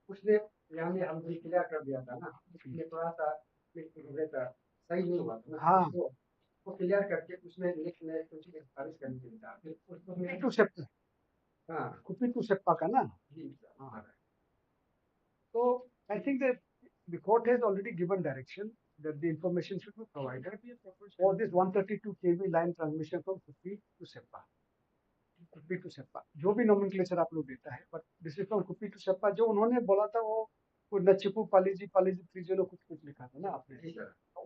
उसने यहाँ में हम क्लियर कर दिया था ना, उसमें थोड़ा सा सही नहीं हुआ था. हाँ. वो क्लियर करके उसमें नेक्स्ट में कुछ खारिज करने के लिए था. फिर उसमें टू सेप्पा. हाँ कुपी टू सेप्पा का ना. जी. हाँ. So I think that the court has already given direction that the information should be provided for this 132 kV line transmission from Kupi to Seppa. Kupi to Seppa. जो भी nomenclature आप लोग देता है, but this is from Kupi to Seppa. जो उन्होंने बोला था वो नचिपू पालीजी 30 कुछ लिखा था ना आपने,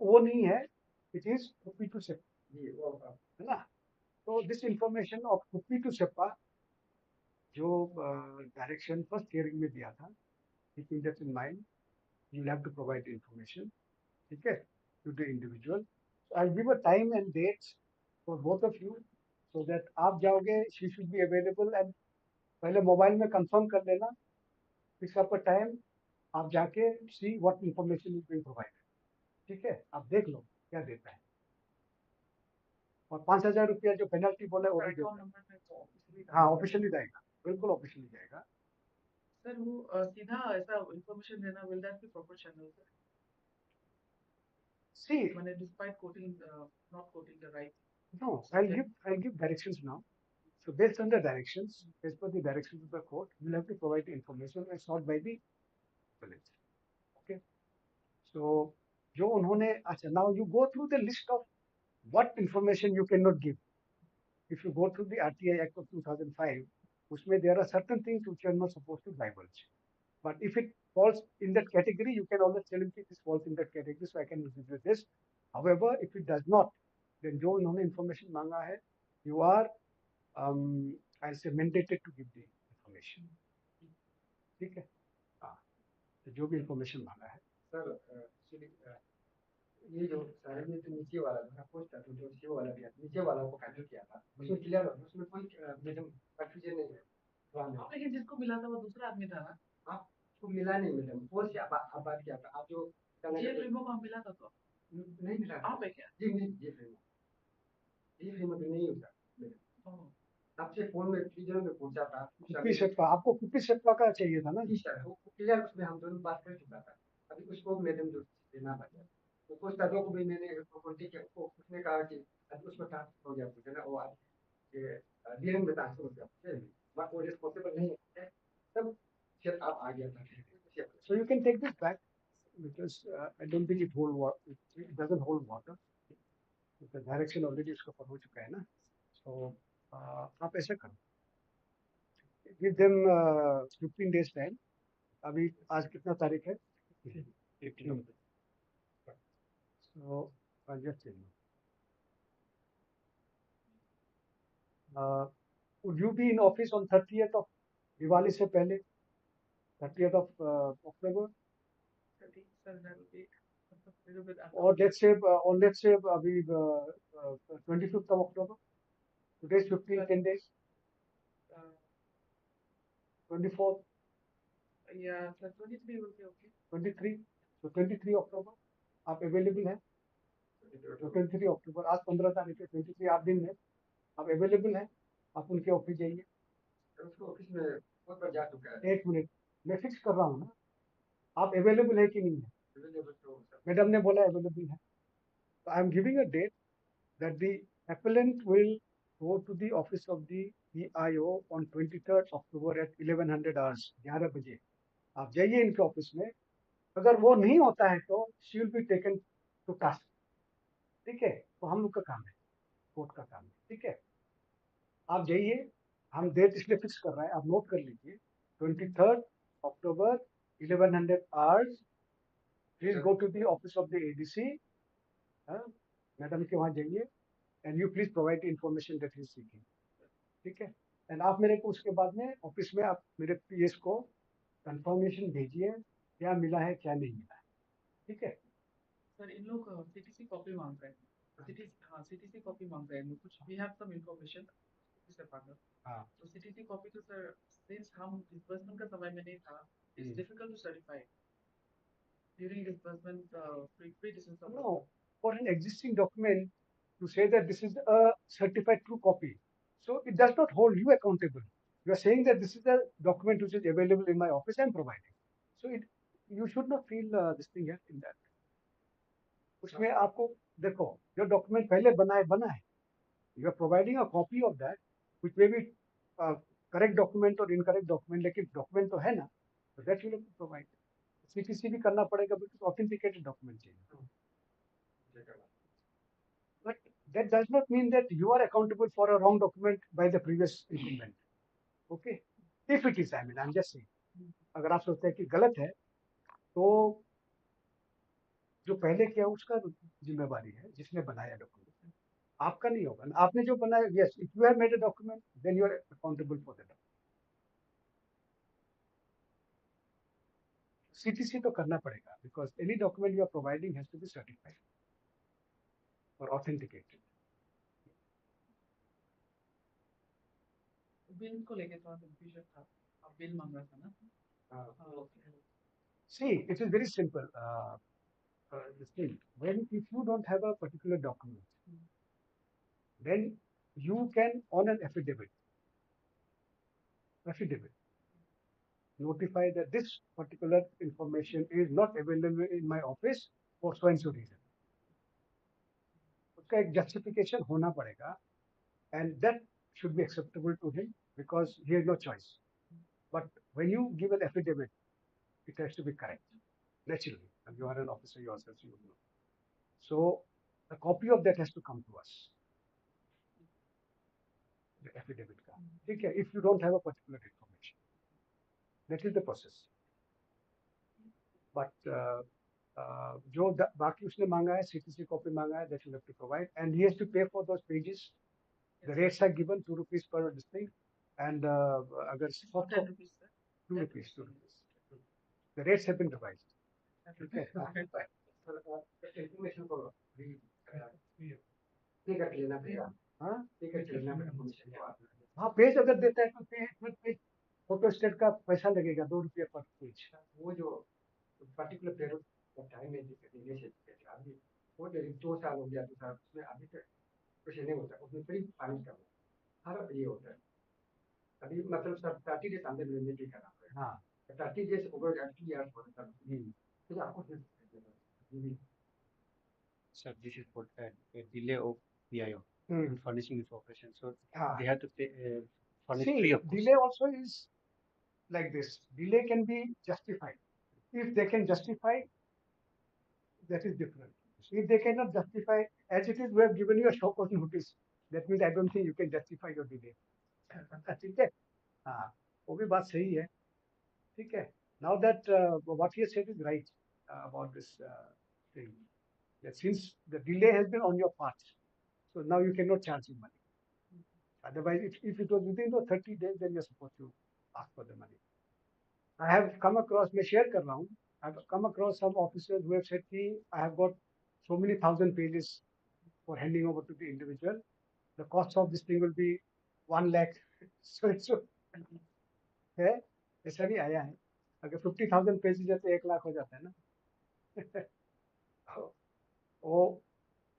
वो नहीं है. It is Kupi to Seppa, है ना? So this information of Kupi to Seppa जो डायरेक्शन फर्स्ट हियरिंग में दिया था, keeping that in mind, you'll have to provide information, okay, to the individual. So I'll give a time and dates for both of you so that आप जाओगे, she should be available, and पहले mobile में confirm कर लेना, fix up a time, आप जाके see what information is being provided. ठीक है, आप देख लो क्या देता है. और 5,000 रुपया जो पेनल्टी बोला है वो भी देता है. हाँ, ऑफिशियली जाएगा, बिल्कुल ऑफिशियली जाएगा. सर वो सीधा ऐसा इंफॉर्मेशन देना, will that be proper channel, sir? See, मैंने despite quoting not quoting the right. no, I'll give directions now. So based on the directions, as per the directions of the court, you'll have to provide the information as sought by the police. Okay. So जो उन्होंने, अच्छा, now you go through the list of what information you cannot give. If you go through the RTI Act of 2005, उसमें there are certain things which you are not supposed to divulge. But if it falls in that category, you can always tell him that this falls in that category, so I can use this. However, if it does not, then जो उन्होंने information मांगा है, you are I'll say mandated to give the information. ठीक है? हाँ. तो जो भी information मांगा है. सर ये जो सारे में तो नीचे वाला जो पोस्ट था, जो नीचे वाला दिया, नीचे वाला को कैंसिल किया था, उसमें क्लियर हो, उसमें कोई मैडम कंफ्यूजन नहीं है. लेकिन जिसको मिला था वो दूसरा आदमी था ना. आपको मिला नहीं मैडम, वो आप बात किया था, आप जो ये प्रेमो को मिला था तो नहीं मिला. आप है क्या? जी नहीं, ये प्रेमो तो नहीं होता मैडम. आपसे फोन में फ्रीजर में पूछा था. कुपी सेप्पा, आपको कुपी सेप्पा का चाहिए था ना? जी सर, वो क्लियर, उसमें हम दोनों बात कर चुका था. अभी उसको मैडम जो देना बचा, तो कुछ ताजों को भी मैंने ठीक है, उसने कहा कि अभी उसको ट्रांसफर हो गया, मुझे ना वो आज डीएम में ट्रांसफर हो गया, बट वो रिस्पॉन्सिबल नहीं है तब फिर आप आ गया था. So you can take this back because I don't think it doesn't hold water. The direction already उसका पर हो चुका है ना. So आप ऐसा करो, give them 15 days time. अभी आज कितना तारीख है? 15. So I'll just tell you. Would you be in office on 30th of Diwali से पहले, 30th of October? Or let's say अभी 25th of October. Today's 15, 10 days. 24th. Yeah, sir, 23 will be okay. 23. So 23 October आप available हैं? तो 23 अक्टूबर, आज 15 तारीख है, 23 8 दिन में आप अवेलेबल हैं, आप उनके ऑफिस जाइए. उसको ऑफिस में बहुत बार जा चुका है. एक मिनट, मैं फिक्स कर रहा हूँ ना, आप अवेलेबल है कि नहीं है? मैडम ने बोला अवेलेबल है. I am giving a date that the appellant will go to the office of the EIO on 23rd October at 1100 hours, 11 बजे आप जाइए इनके ऑफिस में. अगर वो नहीं होता है तो she will be taken to task. ठीक है? तो हम लोग का काम है, कोर्ट का काम है. ठीक है, आप जाइए, हम डेट इसलिए फिक्स कर रहे हैं, आप नोट कर लीजिए. 23rd October 1100 hours Please go to the office of the ADC, madam के वहाँ जाइए, and you please provide the information that he is seeking. ठीक है? And आप मेरे को उसके बाद में ऑफिस में आप मेरे PS को कंफर्मेशन भेजिए क्या मिला है क्या नहीं मिला है. ठीक है? सर इन लोग CTC कॉपी मांग रहे हैं. CTC कॉपी मांग रहे हैं. कुछ we have some information से पाकर. हाँ. तो CTC कॉपी तो सर since हम डिस्बर्समेंट का समय में नहीं था, it's difficult to certify during disbursement pre-disbursement. No, for an existing document to say that this is a certified true copy, so it does not hold you accountable. You are saying that this is a document which is available in my office and providing. So you should not feel this thing here in that. उसमें आपको देखो जो document पहले बना है you are providing a copy of that which may be correct document or incorrect document, लेकिन document तो है ना, so that you have to provide. CTC भी करना पड़ेगा because authenticated document चाहिए. But that does not mean that you are accountable for a wrong document by the previous incumbent. Okay? If it is, I mean, I'm just saying. अगर आप सोचते हैं कि गलत है, तो जो पहले किया उसका जिम्मेवारी है, जिसने बनाया डॉक्यूमेंट. आपका नहीं होगा. आपने जो बनाया, yes, if you have made a document, then you are accountable for the document. CTC तो करना पड़ेगा because any document you are providing has to be certified or authenticated. Bill को लेके थोड़ा कंफ्यूजन था. अब बिल मांग रहा था ना. See, it is very simple. This thing, if you don't have a particular document, then you can on an affidavit notify that this particular information is not available in my office for so and so reason. उसका एक justification होना पड़ेगा, and that should be acceptable to him because he has no choice. But when you give an affidavit, it has to be correct. Naturally, and you are an officer yourself, you know. So a copy of that has to come to us. The affidavit का. ठीक है? If you don't have a particular information, that is the process. But जो बाकी उसने मांगा है, CTC copy मांगा है, that you have to provide, and he has to pay for those pages. The rates are given 2 rupees per this thing, and अगर 10 rupees, sir. 2 rupees. The rates have been revised. Okay. Information को ticket लेना पड़ेगा. हाँ, ticket लेना पड़ेगा. हाँ, page अगर देता है तो पेज फोटो स्टेट का पैसा लगेगा 2 रुपये पर पेज. वो जो पर्टिकुलर पीरियड का टाइम है जिसके लिए अभी वो 2 साल हो गया, 2 साल उसमें अभी तक कुछ नहीं होता. उसमें फिर फाइल करना हर ये होता है. अभी मतलब सब 30 डेज अंदर लेने की करना पड़ेगा. हाँ, 30 डेज ओवर एक्चुअली यार होता है. तो आपको Sir, this is for a delay of PIO in furnishing this operation. So they have to pay, furnish free of cost. Delay also is like this. Delay can be justified. If they can justify, that is different. If they cannot justify, as it is, we have given you a show cause notice. That means I don't think you can justify your delay. ठीक है? हाँ, वो भी बात सही है. ठीक है? Now that what he has said is right about this thing. That since the delay has been on your part, so now you cannot charge him money. Otherwise, if it was within the 30 days, then you're supposed to ask for the money. I have come across, मैं share कर रहा हूँ. I've come across some officers who have said कि I have got so many thousand pages for handing over to the individual. The cost of this thing will be 1 lakh. So है, ऐसा भी आया है. अगर 50,000 पेजेस है तो 1 लाख हो जाता है ना. वो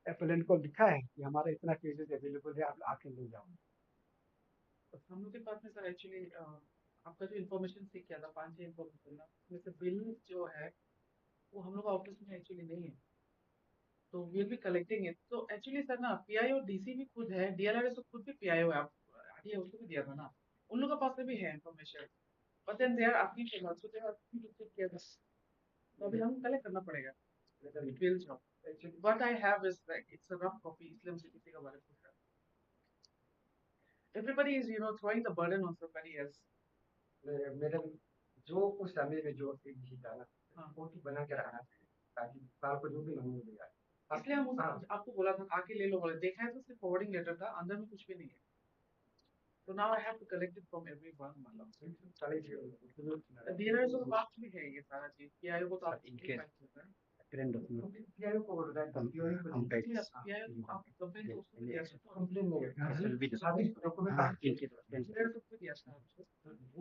एप्लेंट को लिखा है कि हमारा इतना पेजेस अवेलेबल है, आप आके ले जाओ. हम लोग के पास में सर एक्चुअली आपका जो इन्फॉर्मेशन सीख किया था 5-6 इन्फॉर्मेशन ना, उसमें से बिल जो है वो हम लोग ऑफिस में एक्चुअली नहीं है. तो विल बी कलेक्टिंग इट. तो एक्चुअली सर ना पीआईओ डीसी भी खुद है, डीएलआरएस तो खुद भी पीआईओ है. आप आइडिया उसको भी दिया था ना, उन लोगों के पास में भी है information. But then they are asking for much, so they are asking to check किया था. तो अभी हम कलेक्ट करना पड़ेगा बिल जो actually what I have is like it's a rough copy. इसलिए हम सीटीसी का बारे में पूछ रहे हैं. Everybody is, throwing the burden on somebody else. Madam जो उस समय में जो एक जीता ना, वो बना के रखना चाहिए. ताकि साल को जो भी नहीं मिलेगा इसलिए हम आपको बोला था आके ले लो बोले, देखा है तो सिर्फ फॉरवर्डिंग लेटर था, अंदर में कुछ भी नहीं है। तो now I have to collect it from everyone, मतलब देयर इज अ पास्ट में है ये सारा चीज कि आयो को तो आप इनके Trend of you. पीआईओ को बोल रहा है पीआईओ को आप कंप्लेंट तो उसको दिया था, कंप्लेन नहीं है Will be the सारी डॉक्यूमेंट क्लियर तो भी दिया था,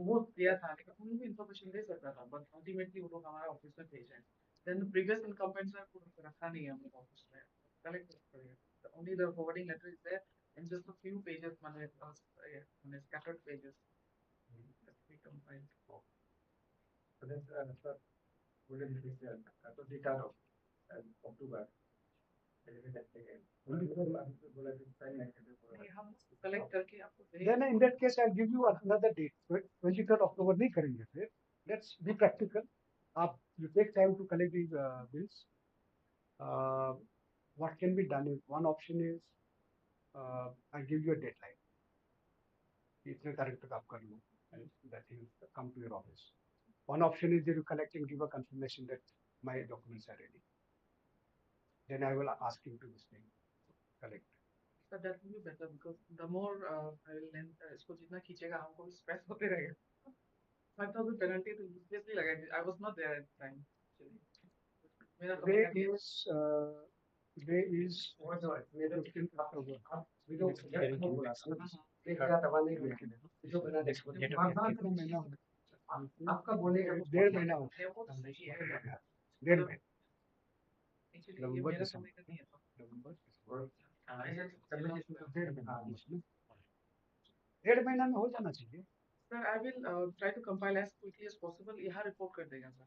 वो दिया था लेकिन उनको इन्फॉर्मेशन दे सकता था, बट अल्टीमेटली वो लोग हमारा ऑफिस में भेजा है। देन प्रीवियस इनकम्बेंट्स ने पूरा रखा नहीं है हमने ऑफिस में, कलेक्ट करेंगे only the forwarding letter is there and just a few pages माने scattered pages that we compile. So that's sir, wouldn't be there. So the data of October. हम कलेक्ट करके आपको Then in that case, I'll give you another date. 23rd October नहीं करेंगे फिर. Let's be practical. You take time to collect these bills. What can be done is, one option is I give you a deadline. इतने तारीख तक आप कर लो, and that will come to your office. One option is that you collect and give a confirmation that my documents are ready. Then I will ask him to this thing, collect. So that will be better because the more I will lend इसको जितना खींचेगा हमको भी stress होते रहेगा। 5,000 penalty तो uselessly लगाएंगे। I was not there at the time actually. मेरा तो Today is 15th October. जो दवा नहीं मिलती जो बना महीना आपका बोले 1.5 महीना हो है वो तो सही है। 1.5 महीना Actually ये मेरा समय का नहीं है तो। नवंबर 1.5 महीना में हो जाना चाहिए। Sir, I will try to compile as quickly as possible. यहाँ report कर देगा sir.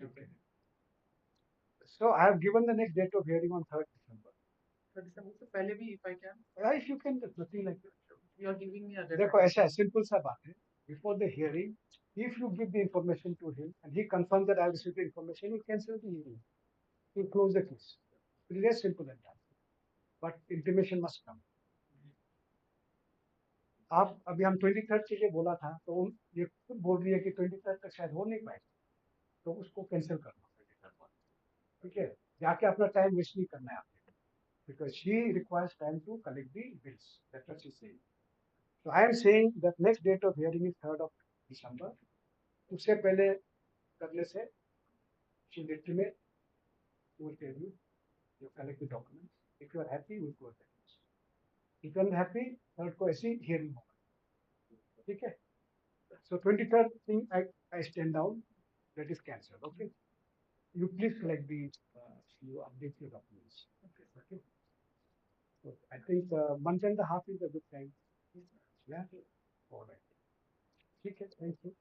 Okay. So I have given the next date of hearing on 3rd December. 3rd December से पहले भी if I can. If you can, nothing like that. You are giving me a देखो deadline. ऐसा है, simple सा बात है. Before the hearing, if you give the information to him and he confirms that I have received the information, he cancels the hearing. He close the case. It is as simple as that. But intimation must come. आप अभी हम 23rd के लिए बोला था तो ये खुद बोल रही है कि 23rd तक शायद हो नहीं पाए, तो उसको कैंसिल करना 23rd, ठीक है? जाके अपना टाइम वेस्ट नहीं करना है आपने, because she requires time to collect the bills. That's what she's saying. So I am saying that next date of hearing is 3rd of December. उससे पहले करने से she literally will tell you, you collect the documents. If you are happy, we'll close the case. If you are happy, 3rd को ऐसी hearing होगा, ठीक है? So 23rd thing I stand down, that is cancelled. Okay. You please collect the you update your documents. Okay. So I think month and a half is a good time. Yeah. All right. ठीक है. Thank you.